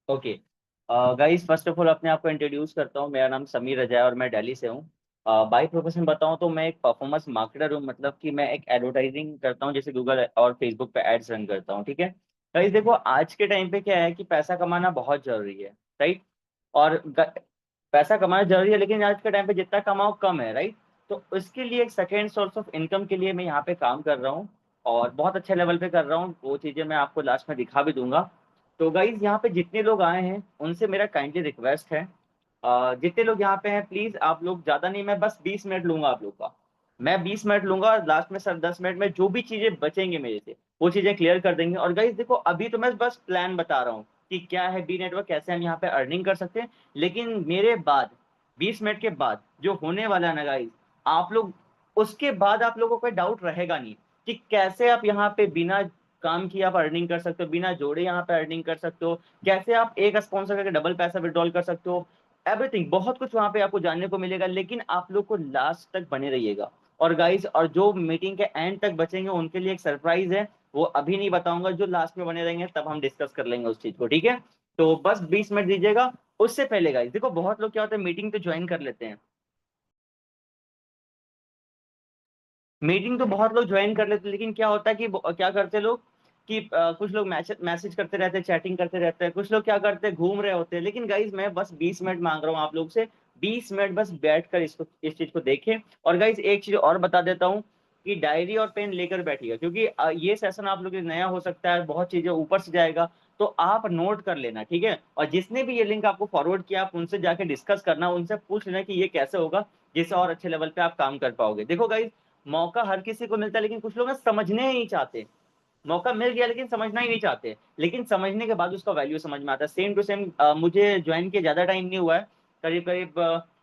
Okay guys, first of all अपने आप को इंट्रोड्यूस करता हूँ। मेरा नाम समीर रजा है और मैं दिल्ली से हूँ। बाई प्रोफेशन बताऊँ तो मैं एक परफॉर्मेंस मार्केटर हूँ, मतलब कि मैं एक एडवर्टाइजिंग करता हूँ, जैसे गूगल और फेसबुक पे एड्स रन करता हूँ। ठीक है गाइस, देखो आज के टाइम पे क्या है कि पैसा कमाना बहुत जरूरी है, राइट। और पैसा कमाना जरूरी है, लेकिन आज के टाइम पे जितना कमाओ कम है, राइट। तो उसके लिए एक सेकेंड सोर्स ऑफ इनकम के लिए मैं यहाँ पे काम कर रहा हूँ, और बहुत अच्छे लेवल पे कर रहा हूँ। वो चीज़ें मैं आपको लास्ट में दिखा भी दूंगा। तो गाइज यहाँ पे जितने लोग आए हैं उनसे मेरा काइंडली रिक्वेस्ट है, जितने लोग यहाँ पे हैं प्लीज आप लोग, ज्यादा नहीं, मैं बस 20 मिनट लूंगा आप लोग का। मैं 20 मिनट लूंगा और लास्ट में सर 10 मिनट में जो भी चीजें बचेंगे मेरे से वो चीजें क्लियर कर देंगे। और गाइज देखो, अभी तो मैं बस प्लान बता रहा हूँ कि क्या है बी नेटवर्क, कैसे हम यहाँ पे अर्निंग कर सकते हैं। लेकिन मेरे बाद 20 मिनट के बाद जो होने वाला है ना गाइज, आप लोग, उसके बाद आप लोगों को कोई डाउट रहेगा नहीं कि कैसे आप यहाँ पे बिना काम किए आप अर्निंग कर सकते हो, बिना जोड़े यहाँ पे अर्निंग कर सकते हो, कैसे आप एक स्पॉन्सर करके डबल पैसा विड्रॉल कर सकते हो। एवरीथिंग, बहुत कुछ वहां पे आपको जानने को मिलेगा, लेकिन आप लोग को लास्ट तक बने रहिएगा। और गाइस, और जो मीटिंग के एंड तक बचेंगे उनके लिए एक सरप्राइज है, वो अभी नहीं बताऊंगा, जो लास्ट में बने रहेंगे तब हम डिस्कस कर लेंगे उस चीज को, ठीक है। तो बस 20 मिनट दीजिएगा। उससे पहले गाइस देखो, बहुत लोग क्या होता है मीटिंग तो ज्वाइन कर लेते हैं, मीटिंग तो बहुत लोग ज्वाइन कर लेते हैं, लेकिन क्या होता है कि क्या करते हैं लोग कि कुछ लोग मैसेज मैसेज करते रहते हैं, चैटिंग करते रहते हैं, कुछ लोग क्या करते हैं घूम रहे होते हैं। लेकिन गाइज मैं बस 20 मिनट मांग रहा हूँ आप लोग से, 20 मिनट बस बैठकर इसको, इस चीज को देखें। और गाइज एक चीज और बता देता हूँ कि डायरी और पेन लेकर बैठिएगा, क्योंकि ये सेशन आप लोग के लिए नया हो सकता है, बहुत चीजें ऊपर से जाएगा। तो आप नोट कर लेना, ठीक है। और जिसने भी ये लिंक आपको फॉरवर्ड किया, आप उनसे जाके डिस्कस करना, उनसे पूछ लेना कि ये कैसे होगा, जिससे और अच्छे लेवल पे आप काम कर पाओगे। देखो गाइज, मौका हर किसी को मिलता है, लेकिन कुछ लोग ना समझने ही नहीं चाहते। मौका मिल गया लेकिन समझना ही नहीं चाहते, लेकिन समझने के बाद उसका वैल्यू समझ में आता है। सेम टू सेम मुझे ज्वाइन किया ज्यादा टाइम नहीं हुआ है, करीब करीब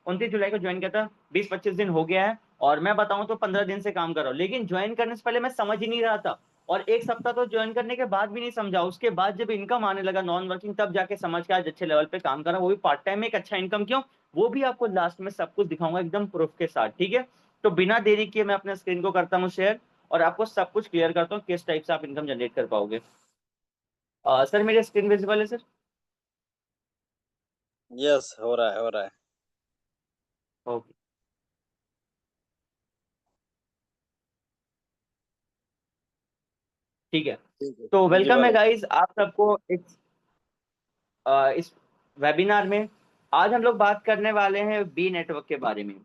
29 जुलाई को ज्वाइन किया था, 20-25 दिन हो गया है। और मैं बताऊं तो 15 दिन से काम कर रहा हूँ, लेकिन ज्वाइन करने से पहले मैं समझ ही नहीं रहा था। और एक सप्ताह तो ज्वाइन करने के बाद भी नहीं समझा, उसके बाद जब इनकम आने लगा नॉन वर्किंग, तब जाके समझ के आज अच्छे लेवल पे काम कर रहा हूँ, वो भी पार्ट टाइम में। एक अच्छा इनकम क्यों, वो भी आपको लास्ट में सब कुछ दिखाऊंगा एकदम प्रूफ के साथ, ठीक है। तो बिना देरी किए मैं अपने स्क्रीन को करता हूँ शेयर, और आपको सब कुछ क्लियर करता हूँ किस टाइप से आप इनकम जनरेट कर पाओगे। सर मेरी स्क्रीन विजिबल है सर? यस, हो रहा है, हो रहा है। ओके, ठीक है। ठीक है, तो वेलकम विजिबल है है। गाइस आप सबको इस वेबिनार में। आज हम लोग बात करने वाले हैं बी नेटवर्क के बारे में।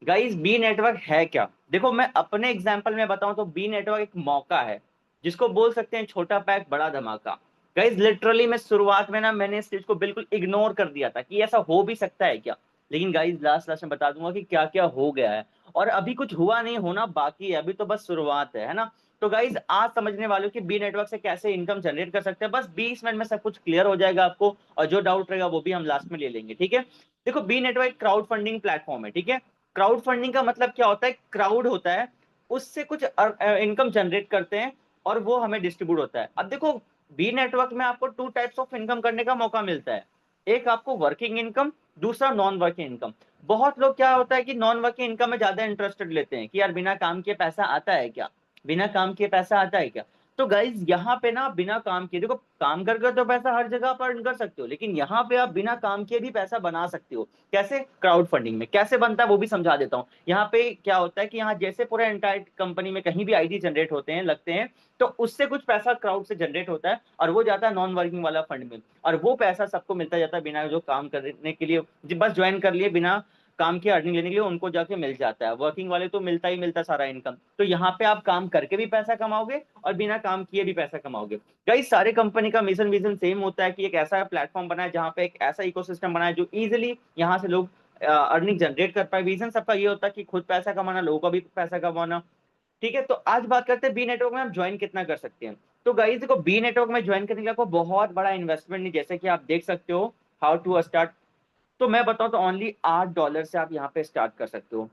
गाइस, बी नेटवर्क है क्या? देखो मैं अपने एग्जांपल में बताऊं तो बी नेटवर्क एक मौका है, जिसको बोल सकते हैं छोटा पैक बड़ा धमाका। गाइस लिटरली मैं शुरुआत में ना, मैंने इस चीज को बिल्कुल इग्नोर कर दिया था कि ऐसा हो भी सकता है क्या। लेकिन गाइस लास्ट लास्ट में बता दूंगा कि क्या क्या हो गया है। और अभी कुछ हुआ नहीं, होना बाकी है, अभी तो बस शुरुआत है ना। तो गाइज आज समझने वाले हो कि बी नेटवर्क से कैसे इनकम जनरेट कर सकते हैं, बस 20 मिनट में सब कुछ क्लियर हो जाएगा आपको। और जो डाउट रहेगा वो भी हम लास्ट में ले लेंगे, ठीक है। देखो B network crowd funding platform है, ठीक है। क्राउड फंडिंग का मतलब क्या होता है, क्राउड होता है, उससे कुछ इनकम जनरेट करते हैं, और वो हमें डिस्ट्रीब्यूट होता है। अब देखो, बी नेटवर्क में आपको टू टाइप्स ऑफ इनकम करने का मौका मिलता है। एक आपको वर्किंग इनकम, दूसरा नॉन वर्किंग इनकम। बहुत लोग क्या होता है कि नॉन वर्किंग इनकम में ज्यादा इंटरेस्टेड लेते हैं कि यार बिना काम के पैसा आता है क्या, बिना काम किए पैसा आता है क्या। तो गाइज यहाँ पे ना, बिना काम किए, देखो काम करके तो पैसा हर जगह पर earn कर सकते हो, लेकिन यहाँ पे आप बिना काम किए भी पैसा बना सकते हो। कैसे? क्राउड फंडिंग में कैसे बनता है वो भी समझा देता हूँ। यहाँ पे क्या होता है कि यहाँ जैसे पूरे एंटायर कंपनी में कहीं भी आईडी जनरेट होते हैं, लगते हैं, तो उससे कुछ पैसा क्राउड से जनरेट होता है, और वो जाता है नॉन वर्किंग वाला फंड में। और वो पैसा सबको मिलता जाता है, बिना जो काम करने के लिए बस ज्वाइन कर लिए, बिना काम की अर्निंग लेने के लिए उनको जाके मिल जाता है। वर्किंग वाले तो मिलता ही मिलता सारा इनकम। तो यहाँ पे आप काम करके भी पैसा कमाओगे और बिना काम किए भी पैसा कमाओगे। कई सारे कंपनी का मिशन विजन सेम होता है कि एक ऐसा प्लेटफॉर्म बनाए जहाँ पे एक ऐसा इकोसिस्टम बनाए जो इजिली यहाँ से लोग अर्निंग जनरेट कर पाए। विजन सबका ये होता है कि खुद पैसा कमाना, लोगों का भी पैसा कमाना, ठीक है। तो आज बात करते हैं बी नेटवर्क में आप ज्वाइन कितना कर सकते हैं। तो गाइस देखो, बी नेटवर्क में ज्वाइन करने के लिए आपको बहुत बड़ा इन्वेस्टमेंट नहीं, जैसे कि आप देख सकते हो। हाउ टू स्टार्ट, तो मैं बताऊं तो ओनली $8 से आप यहाँ पे स्टार्ट कर सकते हो।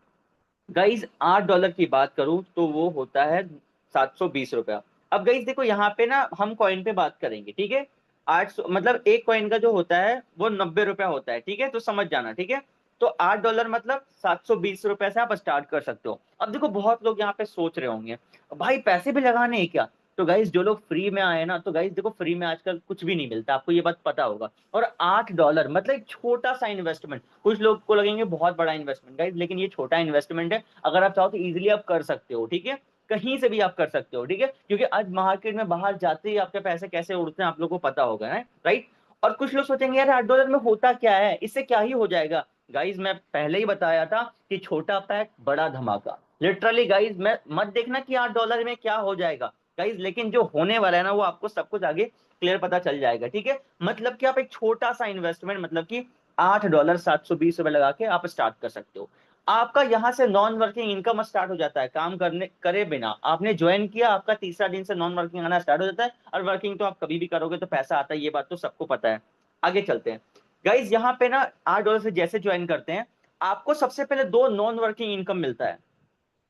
गाइज $8 की बात करूं तो वो होता है ₹720। अब गाइज देखो यहाँ पे ना हम कॉइन पे बात करेंगे, ठीक है। 800 मतलब एक कॉइन का जो होता है वो ₹90 होता है, ठीक है, तो समझ जाना, ठीक है। तो $8 मतलब ₹720 से आप स्टार्ट कर सकते हो। अब देखो बहुत लोग यहाँ पे सोच रहे होंगे भाई पैसे भी लगाने हैं क्या। तो गाइज जो लोग फ्री में आए ना, तो गाइज देखो फ्री में आजकल कुछ भी नहीं मिलता, आपको ये बात पता होगा। और $8 मतलब एक छोटा सा इन्वेस्टमेंट, कुछ लोग को लगेंगे बहुत बड़ा इन्वेस्टमेंट गाइज, लेकिन ये छोटा इन्वेस्टमेंट है। अगर आप चाहो तो इजिली आप कर सकते हो, ठीक है, कहीं से भी आप कर सकते हो, ठीक है, क्योंकि आज मार्केट में बाहर जाते ही आपके पैसे कैसे उड़ते हैं आप लोगों को पता होगा ना, राइट। और कुछ लोग सोचेंगे यार $8 में होता क्या है, इससे क्या ही हो जाएगा। गाइज मैं पहले ही बताया था कि छोटा पैक बड़ा धमाका, लिटरली गाइज। मैं मत देखना कि $8 में क्या हो जाएगा गाइज, लेकिन जो होने वाला है ना वो आपको सब कुछ आगे क्लियर पता चल जाएगा, ठीक है। मतलब कि आप एक छोटा सा इन्वेस्टमेंट, मतलब कि $8 720 लगा के आप स्टार्ट कर सकते हो। आपका यहाँ से नॉन वर्किंग इनकम स्टार्ट हो जाता है, काम करने करे बिना आपने ज्वाइन किया, आपका तीसरा दिन से नॉन वर्किंग आना स्टार्ट हो जाता है। और वर्किंग तो आप कभी भी करोगे तो पैसा आता है, ये बात तो सबको पता है। आगे चलते हैं गाइज, यहाँ पे ना $8 से जैसे ज्वाइन करते हैं, आपको सबसे पहले दो नॉन वर्किंग इनकम मिलता है।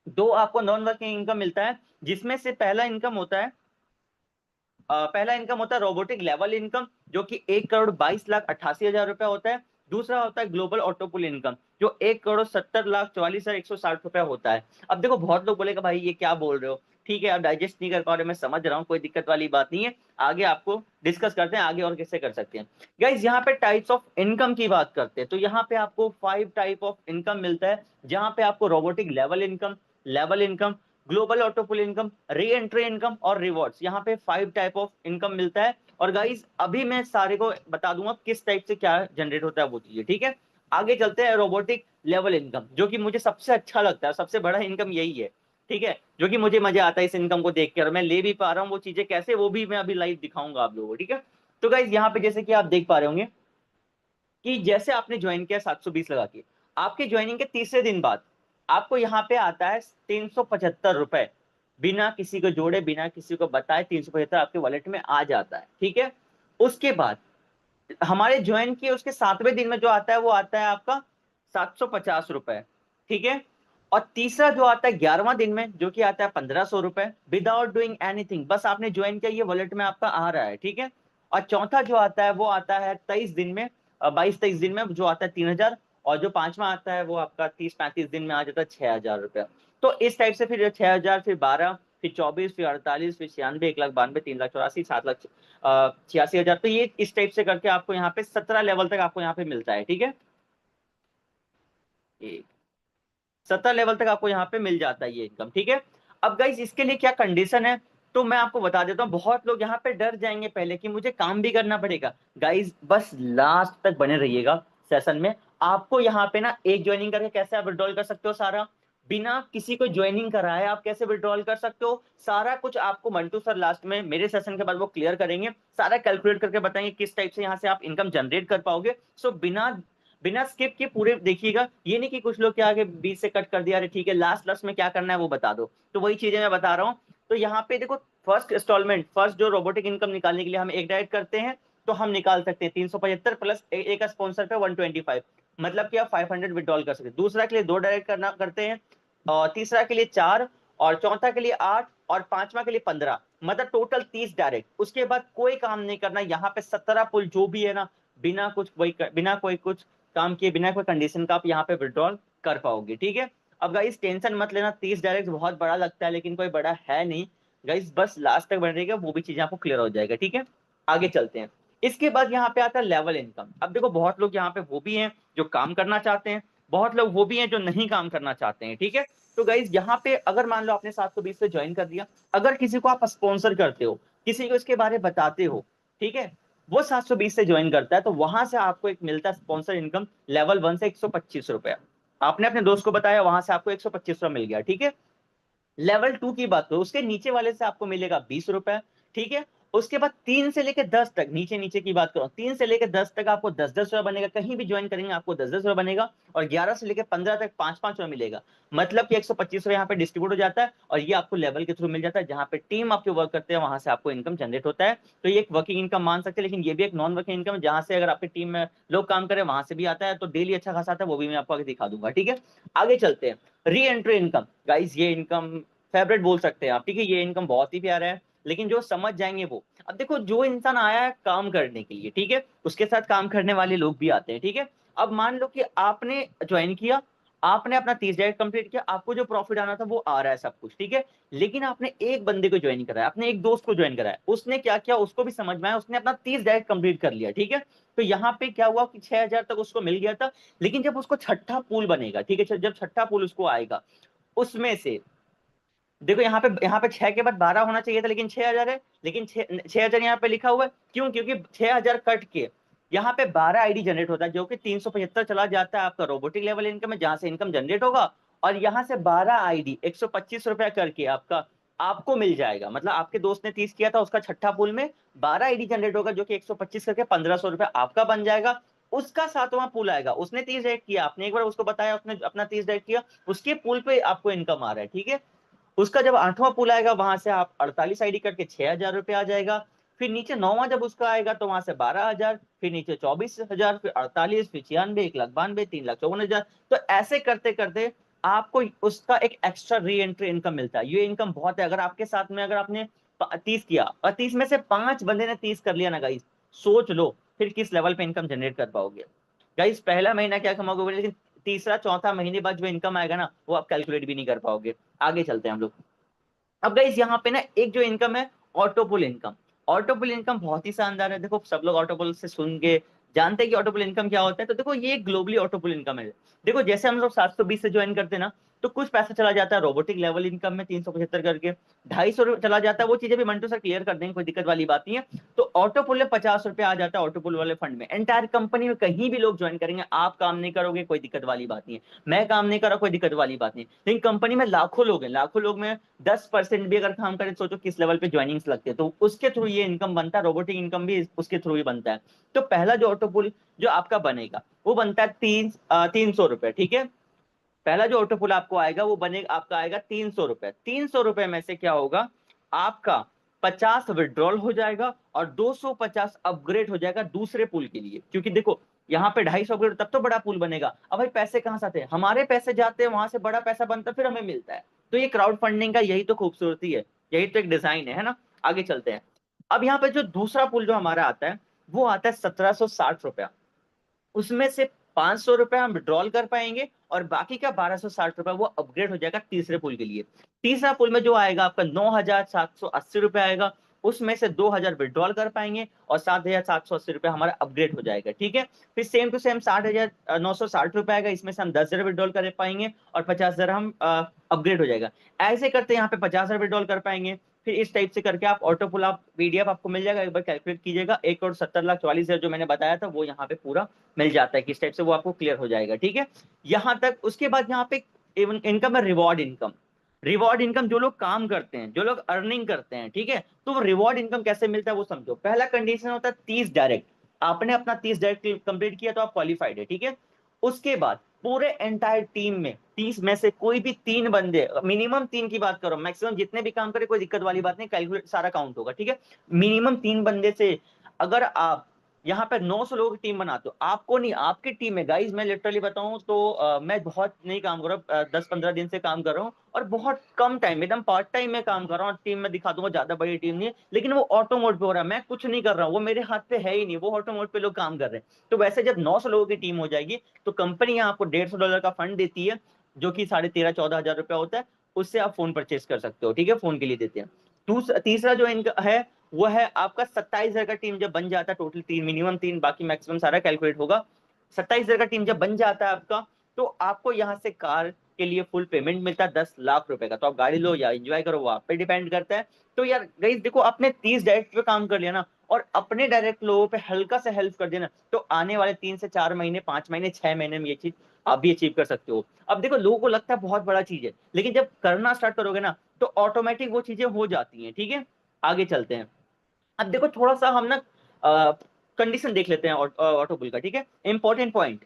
दो आपको नॉन वर्किंग इनकम मिलता है, जिसमें से पहला इनकम होता है रोबोटिक लेवल इनकम, जो कि 1,22,88,000 रुपए होता है। दूसरा होता है ग्लोबल ऑटोपुल इनकम, जो 1,70,44,160 रुपए होता है। अब देखो बहुत लोग बोलेगा भाई ये क्या बोल रहे हो, ठीक है, आप डाइजेस्ट नहीं कर पा रहे हो, मैं समझ रहा हूँ, कोई दिक्कत वाली बात नहीं है। आगे आपको डिस्कस करते हैं आगे और कैसे कर सकते हैं। गाइज यहाँ पे टाइप्स ऑफ इनकम की बात करते हैं, तो यहाँ पे आपको 5 टाइप ऑफ इनकम मिलता है, जहां पे आपको robotic level income, global ऑटोपुल income, re entry income और रिवॉर्ड्स, यहाँ पे 5 टाइप ऑफ इनकम मिलता है। और गाइज अभी मैं सारे को बता दूंगा किस टाइप से क्या जनरेट होता है वो चीजें, ठीक है। आगे चलते हैं रोबोटिक लेवल इनकम, जो कि मुझे सबसे अच्छा लगता है, सबसे बड़ा इनकम यही है, ठीक है, जो कि मुझे मजा आता है इस इनकम को देख के, और मैं ले भी पा रहा हूँ वो चीजें कैसे, वो भी मैं अभी लाइव दिखाऊंगा आप लोगों को, ठीक है। तो गाइज यहाँ पे जैसे कि आप देख पा रहे होंगे कि जैसे आपने ज्वाइन किया 720 लगा के, आपके ज्वाइनिंग के तीसरे दिन बाद आपको यहाँ पे आता है ₹375, बिना किसी को जोड़े बिना किसी को बताए 375 आपके वॉलेट में आ जाता है, ठीक है। उसके बाद हमारे ज्वाइन किए उसके 7वें दिन में जो आता है वो आता है आपका ₹750, ठीक है। और तीसरा जो आता है 11वां दिन में, जो कि आता है ₹1,500, विदाउट डूइंग एनीथिंग, बस आपने ज्वाइन किया ये वॉलेट में आपका आ रहा है, ठीक है। और चौथा जो आता है वो आता है 23 दिन में, 22-23 दिन में, जो आता है 3,000। और जो पांचवा आता है वो आपका 30-35 दिन में आ जाता है ₹6,000। तो इस टाइप से फिर 6,000, फिर 12, फिर 24, फिर 48, फिर 96, 1,92, 3,84, 7,00,000, 86,000। तो ये इस टाइप से करके आपको यहाँ पे 17 लेवल तक आपको यहाँ पे मिलता है, ठीक है। 17 लेवल तक आपको यहाँ पे मिल जाता है ये इनकम, ठीक है। अब गाइज इसके लिए क्या कंडीशन है, तो मैं आपको बता देता हूँ। बहुत लोग यहाँ पे डर जाएंगे पहले कि मुझे काम भी करना पड़ेगा। गाइज बस लास्ट तक बने रहिएगा सेशन में। आपको यहाँ पे ना एक ज्वाइनिंग करके कैसे आप विड्रॉल कर सकते हो, सारा बिना किसी को ज्वाइनिंग कराए आप कैसे विड्रॉल कर सकते हो, सारा कुछ आपको मंटू सर लास्ट में मेरे सेशन के बाद वो क्लियर करेंगे, सारा कैलकुलेट करके बताएंगे किस टाइप से यहाँ से आप इनकम जनरेट कर पाओगे। सो बिना बिना स्किप के पूरे देखिएगा, ये नहीं कि कुछ लोग क्या आगे बीच से कट कर दिया, अरे ठीक है लास्ट लास्ट में क्या करना है वो बता दो, तो वही चीजें मैं बता रहा हूँ। तो यहाँ पे देखो फर्स्ट इंस्टॉलमेंट, फर्स्ट जो रोबोटिक इनकम निकालने के लिए हम एक डायरेक्ट करते हैं, तो हम निकाल सकते हैं 375 प्लस एक स्पॉन्सर पे 125, मतलब कि आप 500 विड्रॉल कर सकते हैं। दूसरा के लिए दो डायरेक्ट करना करते हैं, और तीसरा के लिए 4, और चौथा के लिए 8, और पांचवा के लिए 15, मतलब टोटल 30 डायरेक्ट। उसके बाद कोई काम नहीं करना, यहाँ पे 17 पुल जो भी है ना, बिना कोई कुछ काम किए, बिना कोई कंडीशन का आप यहाँ पे विड्रॉल कर पाओगे, ठीक है। अब गाइस टेंशन मत लेना, 30 डायरेक्ट बहुत बड़ा लगता है लेकिन कोई बड़ा है नहीं गाइस, बस लास्ट तक बन रहेगा, वो भी चीजें आपको क्लियर हो जाएगा, ठीक है। आगे चलते हैं। इसके बाद यहाँ पे आता है लेवल इनकम। अब देखो बहुत लोग यहाँ पे वो भी हैं जो काम करना चाहते हैं, बहुत लोग वो भी हैं जो नहीं काम करना चाहते हैं, ठीक है। तो गाइज यहाँ पे अगर मान लो आपने 720 से ज्वाइन कर दिया, अगर किसी को आप स्पॉन्सर करते हो, किसी को इसके बारे में बताते हो, ठीक है, वो 720 से ज्वाइन करता है, तो वहां से आपको एक मिलता है स्पॉन्सर इनकम लेवल 1 से ₹125। आपने अपने दोस्त को बताया, वहां से आपको ₹125 मिल गया, ठीक है। लेवल 2 की बात करो, उसके नीचे वाले से आपको मिलेगा ₹20, ठीक है। उसके बाद 3 से लेकर 10 तक, नीचे नीचे की बात करो, 3 से लेकर 10 तक आपको 10-10 रुपए बनेगा, कहीं भी ज्वाइन करेंगे आपको 10-10 रुपए बनेगा। और 11 से लेकर 15 तक 5-5 रुपए मिलेगा, मतलब कि ₹125 यहाँ पे डिस्ट्रीब्यूट हो जाता है, और ये आपको लेवल के थ्रू मिल जाता है, जहां पे टीम आपके वर्क करते हैं वहां से आपको इनकम जनरेट होता है। तो ये एक वर्किंग इनकम मान सकते हैं, लेकिन ये भी एक नॉन वर्किंग इनकम है, जहां से अगर आपकी टीम में लोग काम करें वहां से भी आता है, तो डेली अच्छा खासा आता है, वो भी मैं आपको आगे दिखा दूंगा, ठीक है। आगे चलते हैं। री एंट्री इनकम, गाइज ये इनकम फेवरेट बोल सकते हैं आप, ठीक है, ये इनकम बहुत ही प्यारा है, लेकिन जो समझ जाएंगे वो। अब देखो जो इंसान आया है काम करने के लिए, ठीक है, उसके साथ काम करने वाले लोग भी आते हैं, ठीक है। अब मान लो कि आपने ज्वाइन किया, आपने अपना 30 डायरेक्ट कंप्लीट किया, आपको जो प्रॉफिट आना था वो आ रहा है सब कुछ, ठीक है। लेकिन आपने एक बंदे को ज्वाइन कराया, अपने एक दोस्त को ज्वाइन कराया, उसने क्या किया, उसको भी समझ में आया, उसने अपना 30 डायरेक्ट कंप्लीट कर लिया, ठीक है। तो यहाँ पे क्या हुआ कि 6,000 तक उसको मिल गया था। लेकिन जब उसको छठा पूल बनेगा, ठीक है, जब छठा पूल उसको आएगा, उसमें से देखो यहाँ पे 6 के बाद 12 होना चाहिए था, लेकिन 6,000 है। लेकिन 6,000 यहाँ पे लिखा हुआ है, क्यों? क्योंकि 6,000 कट के यहाँ पे 12 आईडी जनरेट होता है, जो कि 375 चला जाता है आपका रोबोटिक लेवल इनकम है, जहां से इनकम जनरेट होगा। और यहाँ से 12 आईडी 125 रुपया करके आपका आपको मिल जाएगा। मतलब आपके दोस्त ने 30 किया था, उसका छठा पुल में 12 आईडी जनरेट होगा, जो कि 125 करके 1,500 रुपया आपका बन जाएगा। उसका सातवां पुल आएगा, उसने 30 डायरेक्ट किया, आपने एक बार उसको बताया, उसने अपना 30 डायरेक्ट किया, उसके पुल पे आपको इनकम आ रहा है, ठीक है। उसका जब आठवां पुल आएगा, वहां से आप 48 आईडी करके 6,000 रुपये आ जाएगा। फिर नीचे नौवां जब उसका आएगा, तो वहां से 12,000, फिर नीचे 24,000, फिर 48, फिर 96, 1,92, 3,54,000। तो ऐसे करते करते आपको उसका एक एक्स्ट्रा री एंट्री इनकम मिलता है। ये इनकम बहुत है। अगर आपके साथ में अगर आपने 30 किया और 30 में से 5 बंदे ने 30 कर लिया ना गाइस, सोच लो फिर किस लेवल पे इनकम जनरेट कर पाओगे। गाइस पहला महीना क्या कमाओगे, लेकिन तीसरा चौथा महीने बाद जो इनकम आएगा ना, वो आप कैलकुलेट भी नहीं कर पाओगे। आगे चलते हैं हम लोग। अब गाइस यहाँ पे ना एक जो इनकम है, ऑटोपुल इनकम। ऑटोपुल इनकम बहुत ही शानदार है। देखो सब लोग ऑटोपुल से सुन के जानते हैं कि ऑटोपुल इनकम क्या होता है। तो देखो ये ग्लोबली ऑटोपुल इनकम है। देखो जैसे हम लोग 720 से ज्वाइन करते हैं ना, तो कुछ पैसा चला जाता है रोबोटिक लेवल इनकम में 375 करके, 250 चला जाता है। वो चीजें भी मंटू सर क्लियर कर देंगे, कोई दिक्कत वाली बात नहीं है। तो ऑटोपुल में 50 रुपये आ जाता है ऑटोपुल वाले फंड में। एंटायर कंपनी में कहीं भी लोग ज्वाइन करेंगे, आप काम नहीं करोगे, कोई दिक्कत वाली बात नहीं है। मैं काम नहीं कर रहा, कोई दिक्कत वाली बात नहीं। लेकिन कंपनी में लाखों लोग हैं, लाखों लोग में 10% भी अगर काम करें, सोचो किस लेवल पे ज्वाइनिंग्स लगते हैं। तो उसके थ्रू ये इनकम बनता है, रोबोटिक इनकम भी उसके थ्रू ही बनता है। तो पहला जो ऑटोपुल जो आपका बनेगा, वो बनता है 300 रुपये, ठीक है। पहला जो ऑटोपुल आपको आएगा, वो बनेगा आपका आएगा 300 रुपये। 300 रुपये में से क्या होगा, आपका 50 विड्रॉल हो जाएगा और 250 अपग्रेड हो जाएगा दूसरे पुल के लिए। क्योंकि देखो यहाँ पे 250 अपग्रेड तब तो बड़ा पुल बनेगा। अब भाई पैसे कहाँ से आते हैं, हमारे पैसे जाते हैं वहां से, बड़ा पैसा बनता है, फिर हमें मिलता है। तो ये क्राउड फंडिंग का यही तो खूबसूरती है, यही तो एक डिजाइन है ना। आगे चलते हैं। अब यहाँ पे जो दूसरा पुल जो हमारा आता है, वो आता है 1,760 रुपया। उसमें से 500 रुपये हम विड्रॉल कर पाएंगे, और बाकी का 1,260 रुपये वो अपग्रेड हो जाएगा तीसरे पुल के लिए। तीसरा पुल में जो आएगा आपका 9,780 रुपये आएगा। उसमें से 2,000 विड्रॉल कर पाएंगे और 7,780 रुपये हमारा अपग्रेड हो जाएगा, ठीक है। फिर सेम टू सेम 60,960 रुपये आएगा। इसमें से हम 10,000 विड्रॉल कर पाएंगे और 50,000 हम अपग्रेड हो जाएगा। ऐसे करते यहाँ पे 50,000 विड्रॉल कर पाएंगे। फिर इस टाइप से करके आप ऑटो पुल, आप पीडीएफ आपको मिल जाएगा, एक बार कैलकुलेट कीजिएगा। 1,70,40,000 जो मैंने बताया था, वो यहाँ पे पूरा मिल जाता है किस टाइप से, वो आपको क्लियर हो जाएगा, ठीक है। यहाँ तक। उसके बाद यहाँ पे इनकम है रिवॉर्ड इनकम। रिवॉर्ड इनकम जो लोग काम करते हैं, जो लोग अर्निंग करते हैं, ठीक है। तो वो रिवॉर्ड इनकम कैसे मिलता है वो समझो। पहला कंडीशन होता है 30 डायरेक्ट। आपने अपना 30 डायरेक्ट कंप्लीट किया तो आप क्वालिफाइड है, ठीक है। उसके बाद पूरे एंटायर टीम में 30 में से कोई भी 3 बंदे, मिनिमम 3 की बात करो, मैक्सिमम जितने भी काम करे कोई दिक्कत वाली बात नहीं, कैलकुलेट सारा काउंट होगा, ठीक है। मिनिमम 3 बंदे से अगर आप यहाँ पे 900 लोगों की टीम बनाते हो, आपको नहीं, आपकी टीम में गाइज, मैं लिटरली बताऊं तो मैं बहुत नहीं काम कर रहा हूँ, 10-15 दिन से काम कर रहा हूँ, और बहुत कम टाइम, एकदम पार्ट टाइम में काम कर रहा हूँ। टीम में दिखा दूंगा, ज्यादा बड़ी टीम नहीं है, लेकिन वो ऑटो मोड पे हो रहा है, मैं कुछ नहीं कर रहा हूँ, वो मेरे हाथ पे है ही नहीं, वो ऑटो मोड पे लोग काम कर रहे हैं। तो वैसे जब 900 लोगों की टीम हो जाएगी, तो कंपनी आपको $150 का फंड देती है, जो कि 13,500-14,000 रुपया होता है। उससे आप फोन परचेज कर सकते हो, ठीक है, फोन के लिए देते हैं। तीसरा जो इनका है, वो है आपका 27,000 का टीम जब बन जाता है, टोटल 3, मिनिमम 3, बाकी मैक्सिमम सारा कैलकुलेट होगा। 27,000 का टीम जब बन जाता है आपका, तो आपको यहाँ से कार के लिए फुल पेमेंट मिलता है 10 लाख रुपए का। तो आप गाड़ी लो या एंजॉय करो, वो आप पे डिपेंड करता है। तो यार गाइस देखो, आपने 30 डायरेक्ट पे काम कर लिया ना, और अपने डायरेक्ट लोगों पे हल्का से हेल्प कर देना, तो आने वाले 3 से 4 महीने, 5 महीने, 6 महीने में ये चीज आप भी अचीव कर सकते हो। अब देखो लोगों को लगता है बहुत बड़ा चीज है, लेकिन जब करना स्टार्ट करोगे ना, तो ऑटोमेटिक वो चीजें हो जाती हैं, ठीक है। आगे चलते हैं। अब देखो थोड़ा सा हम ना कंडीशन देख लेते हैं ऑटोपुल का, ठीक है। इंपॉर्टेंट पॉइंट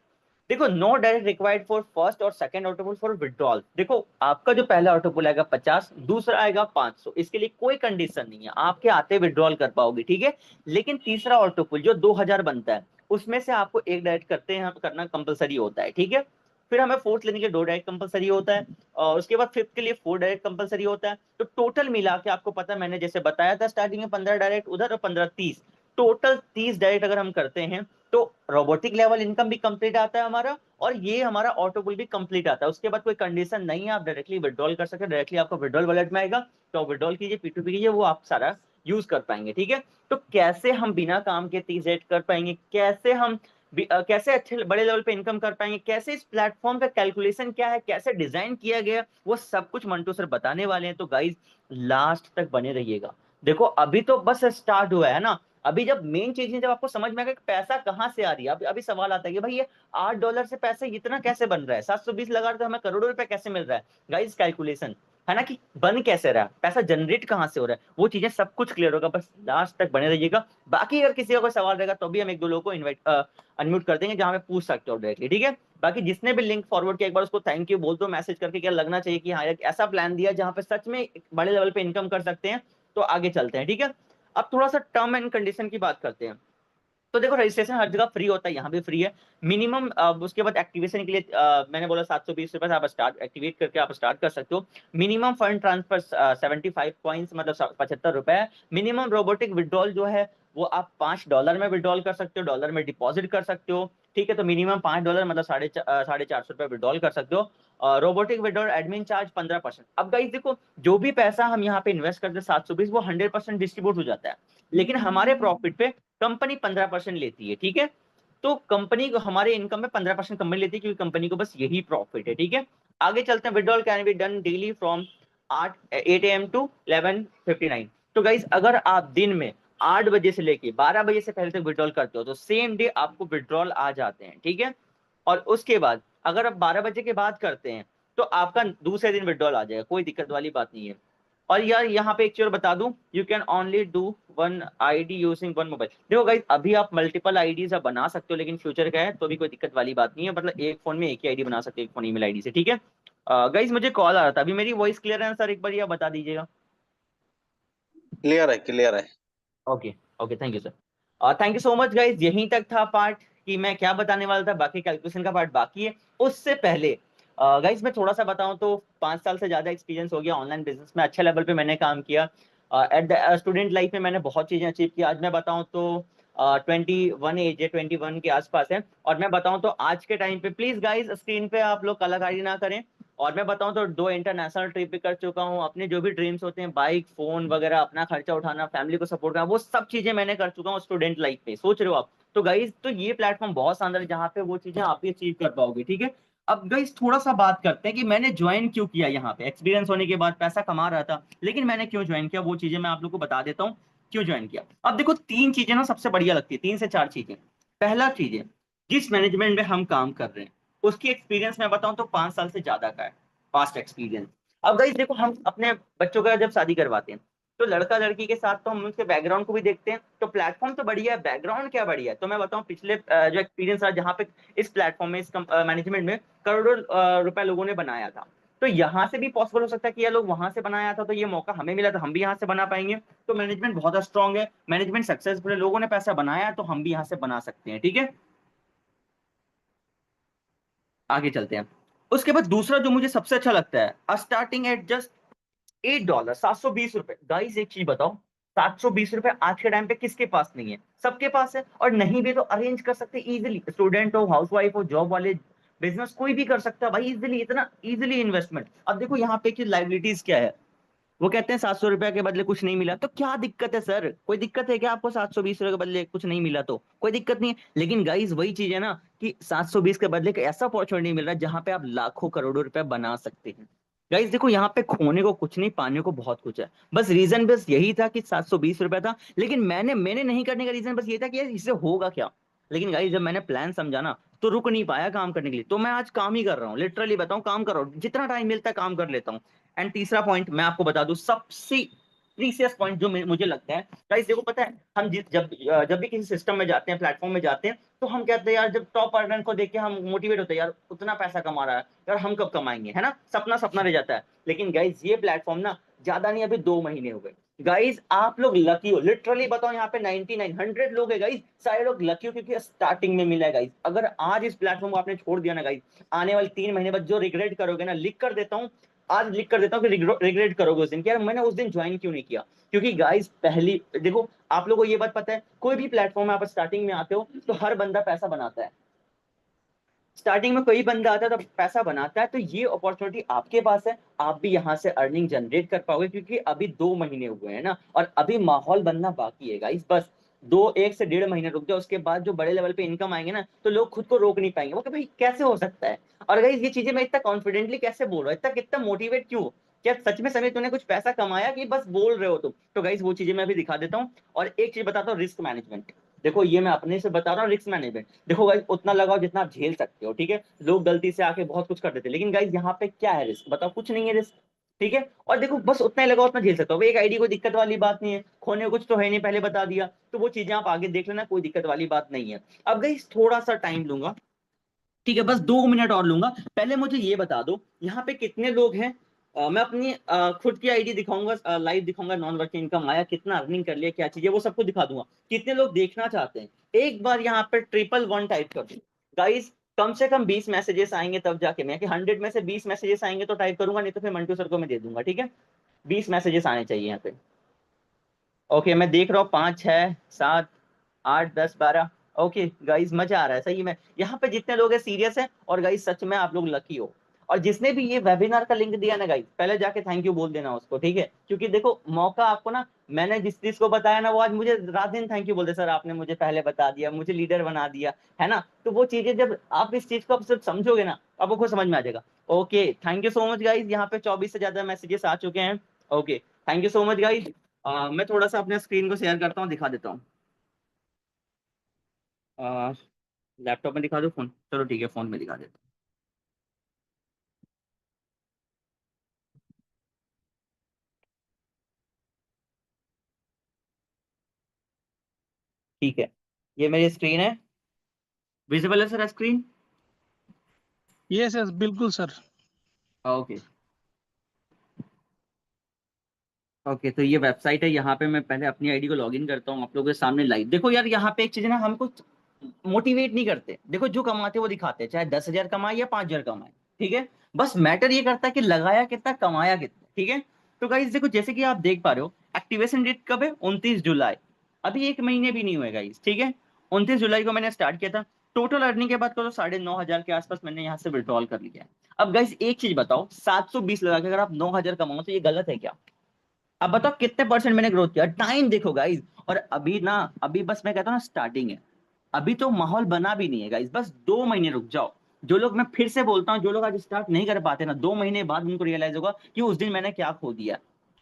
देखो, no direct required for first और सेकंड ऑटोपुल फॉर विड्रॉल। देखो आपका जो पहला ऑटोपुल आएगा 50, दूसरा आएगा 500, इसके लिए कोई कंडीशन नहीं है, आपके आते विड्रॉल कर पाओगे, ठीक है। लेकिन तीसरा ऑटोपुल जो 2,000 बनता है, उसमें से आपको एक डायरेक्ट करते हैं करना कंपलसरी होता है, ठीक है। फिर हमें फोर्थ लेने के 2 डायरेक्ट कंपलसरी होता है, और उसके बाद फिफ्थ के लिए 4 डायरेक्ट कंपलसरी होता है। तो टोटल मिला के आपको पता है, मैंने जैसे बताया था स्टार्टिंग में 15 डायरेक्ट उधर और 15 30, टोटल 30 डायरेक्ट अगर हम करते हैं, तो रोबोटिक लेवल इनकम भी कंप्लीट आता है हमारा, और ये हमारा ऑटो पुल भी कंप्लीट आता है। उसके बाद कोई कंडीशन नहीं है, आप डायरेक्टली विड्रॉल कर सकते हैं, डायरेक्टली आपको विड्रॉल वॉलेट में आएगा, तो विड्रॉल कीजिए, P2P कीजिए, वो आप सारा यूज कर पाएंगे। ठीक है, तो कैसे हम बिना काम के 30 कर पाएंगे, कैसे हम कैसे अच्छे बड़े लेवल पे इनकम कर पाएंगे, कैसे इस प्लेटफॉर्म का कैलकुलेशन क्या है, कैसे डिजाइन किया गया, वो सब कुछ मंटू सर बताने वाले हैं। तो गाइज लास्ट तक बने रहिएगा। देखो अभी तो बस स्टार्ट हुआ है ना, अभी जब मेन चीजें जब आपको समझ में आएगा कि पैसा कहाँ से आ रही है, अभी सवाल आता है कि भाई ये $8 से पैसे इतना कैसे बन रहा है, 720 लगा रहे तो हमें करोड़ों रुपए कैसे मिल रहा है। गाइस कैलकुलेशन है ना, कि बन कैसे रहा है, पैसा जनरेट कहाँ से हो रहा है, वो चीजें सब कुछ क्लियर होगा। बस लास्ट तक बने रहिएगा। बाकी अगर किसी का कोई सवाल रहेगा तो भी हम एक दो लोगों को इन्वाइट अनम्यूट कर देंगे, जहां पे पूछ सकते हो डायरेक्टली। ठीक है, बाकी जिसने भी लिंक फॉरवर्ड किया एक बार उसको थैंक यू बोल दो मैसेज करके, क्या लगना चाहिए कि हाँ एक ऐसा प्लान दिया जहां पे सच में बड़े लेवल पे इनकम कर सकते हैं। तो आगे चलते हैं। ठीक है, अब थोड़ा सा टर्म एंड कंडीशन की बात करते हैं। तो देखो रजिस्ट्रेशन हर जगह फ्री होता है, यहाँ भी फ्री है। मिनिमम उसके बाद एक्टिवेशन के लिए मैंने बोला 720 रुपए से आप स्टार्ट एक्टिवेट करके आप स्टार्ट कर सकते हो। मिनिमम फंड ट्रांसफर 75 कॉइन्स मतलब 75 रुपए है। मिनिमम रोबोटिक विड्रॉल जो है वो आप $5 में विड्रॉल कर सकते हो, डॉलर में डिपॉजिट कर सकते हो। ठीक है, तो मिनिमम $5 मतलब 450 रुपए विड्रॉल कर सकते हो। Robotic withdrawal admin charge 15%। अब गाइस देखो जो भी पैसा हम यहाँ पे इन्वेस्ट करते हैं 720, वो 100% डिस्ट्रीब्यूट हो जाता है, लेकिन हमारे प्रॉफिट पे कंपनी 15% लेती है। ठीक है, तो कंपनी को हमारे इनकम में 15% कंपनी लेती है, क्योंकि कंपनी को बस यही प्रॉफिट है। ठीक है, आगे चलते हैं। Withdrawal can be done daily from 8 AM to 11:59। तो गाइज अगर आप दिन में 8 बजे से लेके 12 बजे से पहले तक विड्रॉल करते हो तो सेम डे आपको विड्रॉल आ जाते हैं। ठीक है, और उसके बाद अगर आप 12 बजे के बाद करते हैं तो आपका दूसरे दिन विड्रॉल आ जाएगा, कोई दिक्कत वाली बात नहीं है। और यार यहाँ पे एक चीज बता दूं, you can only do one ID using one mobile. देखो गाइस अभी आप मल्टीपल आईडीज बना सकते हो, लेकिन फ्यूचर का है तो भी कोई दिक्कत वाली बात नहीं है, मतलब एक फोन में एक ही आईडी बना सकते हो, एक फोन ईमेल आईडी से। ठीक है गाइस, मुझे कॉल आ रहा था, अभी मेरी वॉइस क्लियर है ना सर, एक बार ये बता दीजिएगा। क्लियर है, क्लियर है। Okay okay, thank you sir. Thank you so much guys, यहीं तक था पार्ट कि मैं क्या बताने वाला था, बाकी कैलकुलेशन का पार्ट बाकी है। उससे पहले गाइज मैं थोड़ा सा बताऊं तो 5 साल से ज्यादा एक्सपीरियंस हो गया ऑनलाइन बिजनेस में, अच्छे लेवल पे मैंने काम किया। एट द स्टूडेंट लाइफ में मैंने बहुत चीजें अचीव की। आज मैं बताऊं तो 21 एज है, 21 के आसपास है। और मैं बताऊं तो आज के टाइम पे प्लीज गाइज स्क्रीन पे आप लोग कलाकारी ना करें। और मैं बताऊं तो 2 इंटरनेशनल ट्रिप भी कर चुका हूं, अपने जो भी ड्रीम्स होते हैं बाइक फोन वगैरह, अपना खर्चा उठाना, फैमिली को सपोर्ट करना, वो सब चीजें मैंने कर चुका हूँ स्टूडेंट लाइफ पे, सोच रहे हो आप। तो गाइज तो ये प्लेटफॉर्म बहुत शानदार है जहाँ पे वो चीजें आप भी अचीव कर पाओगे। ठीक है, अब गाइज थोड़ा सा बात करते हैं कि मैंने ज्वाइन क्यों किया यहाँ पे। एक्सपीरियंस होने के बाद पैसा कमा रहा था, लेकिन मैंने क्यों ज्वाइन किया, वो चीजें मैं आप लोग को बता देता हूँ क्यों ज्वाइन किया। अब देखो 3 चीजें ना सबसे बढ़िया लगती है, 3 से 4 चीजें। पहला चीज है, जिस मैनेजमेंट में हम काम कर रहे हैं उसकी एक्सपीरियंस मैं बताऊं तो 5 साल से ज्यादा का है, पास्ट एक्सपीरियंस। अब गाइस देखो हम अपने बच्चों का जब शादी करवाते हैं तो लड़का लड़की के साथ तो हम उसके बैकग्राउंड को भी देखते हैं, तो प्लेटफॉर्म तो बढ़िया है, बैकग्राउंड क्या बढ़िया है। तो मैं बताऊं पिछले जो एक्सपीरियंस रहा जहाँ पे इस प्लेटफॉर्म में इस मैनेजमेंट में करोड़ों रुपए लोगों ने बनाया था, तो यहाँ से भी पॉसिबल हो सकता है कि ये लोग वहां से बनाया था, तो ये मौका हमें मिला तो हम भी यहाँ से बना पाएंगे। तो मैनेजमेंट बहुत स्ट्रांग है, मैनेजमेंट सक्सेसफुल है, लोगों ने पैसा बनाया तो हम भी यहाँ से बना सकते हैं। ठीक है, आगे चलते हैं। उसके बाद दूसरा जो मुझे सबसे अच्छा लगता है, स्टार्टिंग एट जस्ट $8, 720 रुपए। गाइस एक चीज बताओ, 720 रुपए आज के टाइम पे किसके पास नहीं है, सबके पास है। और नहीं भी तो अरेंज कर सकते इजीली, स्टूडेंट हो, हाउसवाइफ हो, जॉब वाले, बिजनेस कोई भी कर सकता है भाई इजीली, इतना इजीली इन्वेस्टमेंट। अब देखो यहाँ पे की लाइबिलिटीज क्या है, वो कहते हैं 700 रुपए के बदले कुछ नहीं मिला, तो क्या दिक्कत है सर, कोई दिक्कत है क्या आपको 720 रुपए के बदले कुछ नहीं मिला, तो कोई दिक्कत नहीं है। लेकिन गाइस वही चीज है ना कि 720 के बदले एक ऐसा अपॉर्चुनिटी मिल रहा है जहां पे आप लाखों करोड़ों रुपए बना सकते हैं। गाइस देखो यहाँ पे खोने को कुछ नहीं, पाने को बहुत कुछ है। बस रीजन बस यही था कि 720 रुपए था, लेकिन मैंने नहीं करने का रीजन बस ये था कि यार इससे होगा क्या। लेकिन गाइस जब मैंने प्लान समझा ना तो रुक नहीं पाया काम करने के लिए, तो मैं आज काम ही कर रहा हूँ, लिटरली बताऊँ काम कर रहा हूँ, जितना टाइम मिलता है काम कर लेता हूँ। एंड तीसरा पॉइंट मैं आपको बता दूं, सबसे प्रीसियस पॉइंट जो मुझे लगता है गाइस, देखो पता है हम जब भी किसी सिस्टम में जाते हैं, प्लेटफॉर्म में जाते हैं, तो हम कहते हैं यार, जब टॉप अर्नर को देख के हम मोटिवेट होते हैं, यार उतना पैसा कमा रहा है, यार हम कब कमाएंगे, है ना, सपना सपना रह जाता है। लेकिन गाइस ये प्लेटफॉर्म ना ज्यादा नहीं, अभी 2 महीने हो गए। गाइस आप लोग लकी हो, लिटरली बताओ, यहाँ पे 99 100 लोग है गाइस, सारे लोग लकी हो क्योंकि स्टार्टिंग में मिला है गाइस। अगर आज इस प्लेटफॉर्म को आपने छोड़ दिया ना गाइस, आने वाले 3 महीने बाद जो रिग्रेट करोगे ना, लिख कर देता हूँ, आज लिख कर देता हूँ कि रिग्रेट करोगे उस दिन कि यार मैंने उस दिन ज्वाइन क्यों नहीं किया। क्योंकि गाइस पहली देखो, आप लोगों को ये बात पता है, कोई भी प्लेटफॉर्म में आप स्टार्टिंग में आते हो तो हर बंदा पैसा बनाता है। स्टार्टिंग में कोई बंदा आता है तो पैसा बनाता है, तो ये अपॉर्चुनिटी आपके पास है, आप भी यहाँ से अर्निंग जनरेट कर पाओगे, क्योंकि अभी 2 महीने हुए हैं ना, और अभी माहौल बनना बाकी है गाइस। बस 1 से 1.5 महीने रुक जाओ, उसके बाद जो बड़े लेवल पे इनकम आएंगे ना, तो लोग खुद को रोक नहीं पाएंगे, वो कि भाई कैसे हो सकता है। और गाइस ये चीजें मैं इतना कॉन्फिडेंटली कैसे बोल रहा हूँ, इतना कितना मोटिवेट क्यों, क्या सच में समीर तूने कुछ पैसा कमाया कि बस बोल रहे हो तुम? तो गाइस वो चीजें मैं अभी दिखा देता हूँ। और एक चीज बताता हूँ, रिस्क मैनेजमेंट। देखो ये मैं अपने से बता रहा हूँ, रिस्क मैनेजमेंट। देखो गाइस उतना लगाओ जितना आप झेल सकते हो, ठीक है। लोग गलती से आके बहुत कुछ कर देते हैं, लेकिन गाइस यहाँ पे क्या है रिस्क, बताओ, कुछ नहीं है रिस्क, ठीक है। और देखो बस उतना ही लगाओ उतना झेल सकते हो, एक आईडी कोई दिक्कत वाली बात नहीं है, खोने को कुछ तो है नहीं, पहले बता दिया, तो वो चीजें आप आगे देख लेना, कोई दिक्कत वाली बात नहीं है। अब गाइस थोड़ा सा टाइम लूंगा, ठीक है, बस 2 मिनट और लूंगा। पहले मुझे ये बता दो यहाँ पे कितने लोग हैं। मैं अपनी खुद की आईडी दिखाऊंगा, लाइव दिखाऊंगा, नॉन वर्किंग इनकम आया कितना, अर्निंग कर लिया, क्या चीज है, वो सब कुछ दिखा दूंगा। कितने लोग देखना चाहते हैं, एक बार यहाँ पे 111 टाइप कर दो गाइस। कम से कम 20 मैसेजेस आएंगे तब जाके, मैं कि 100 में से 20 मैसेजेस आएंगे तो टाइप करूंगा, नहीं तो फिर मंटू सर को मैं दे दूंगा, ठीक है। 20 मैसेजेस आने चाहिए यहाँ पे। ओके मैं देख रहा हूँ, 5, 6, 7, 8, 10, 12। ओके गाइस मजा आ रहा है सही में, यहाँ पे जितने लोग हैं सीरियस है, और गाइस सच में आप लोग लकी हो। और जिसने भी ये वेबिनार का लिंक दिया ना गाइस, पहले जाके थैंक यू बोल देना उसको, ठीक है। क्योंकि देखो मौका आपको ना, मैंने जिस चीज को बताया ना, वो आज मुझे रात दिन थैंक यू बोलते, सर आपने मुझे पहले बता दिया, मुझे लीडर बना दिया, है ना। तो वो चीजें जब आप इस चीज को आप सिर्फ समझोगे ना, आपको खुद समझ में आ जाएगा। Okay thank you so much guys, यहाँ पे 24 से ज्यादा मैसेजेस आ चुके हैं। Okay thank you so much guys. मैं थोड़ा सा अपने स्क्रीन को शेयर करता हूँ, दिखा देता हूँ। लैपटॉप में दिखा दो, फोन, चलो ठीक है फोन में दिखा देता हूँ। ठीक है, ये मेरी स्क्रीन है, विजिबल है सर स्क्रीन? यस यस बिल्कुल सर। ओके ओके, तो ये वेबसाइट है, यहाँ पे मैं पहले अपनी आईडी को लॉगिन करता हूँ आप लोगों के सामने लाइव। देखो यार यहाँ पे एक चीज है ना, हमको मोटिवेट नहीं करते, देखो जो कमाते हैं वो दिखाते हैं, चाहे 10,000 कमाए या 5,000 कमाए, ठीक है। बस मैटर ये करता है कि लगाया कितना, कमाया कितना, ठीक है। तो गाइस देखो जैसे कि आप देख पा रहे हो, एक्टिवेशन डेट कब है, 29 जुलाई। अभी 1 महीने भी नहीं हुए गाइस, ठीक है। 29 जुलाई को मैंने स्टार्ट किया था। टोटल अर्निंग की बात करो तो 9,500 के आसपास मैंने यहाँ से विड्रॉल कर लिया है। अब गाइस एक चीज बताओ, 720 लगा के अगर आप 9,000 कमाओ तो ये गलत है क्या? अब बताओ कितने परसेंट मैंने ग्रोथ किया, टाइम देखो गाइस। और अभी ना, अभी बस मैं कहता हूँ ना स्टार्टिंग है, अभी तो माहौल बना भी नहीं है गाइस, बस 2 महीने रुक जाओ। जो लोग, मैं फिर से बोलता हूँ, जो लोग आज स्टार्ट नहीं कर पाते ना, 2 महीने बाद उनको रियलाइज होगा कि उस दिन मैंने क्या खो दिया,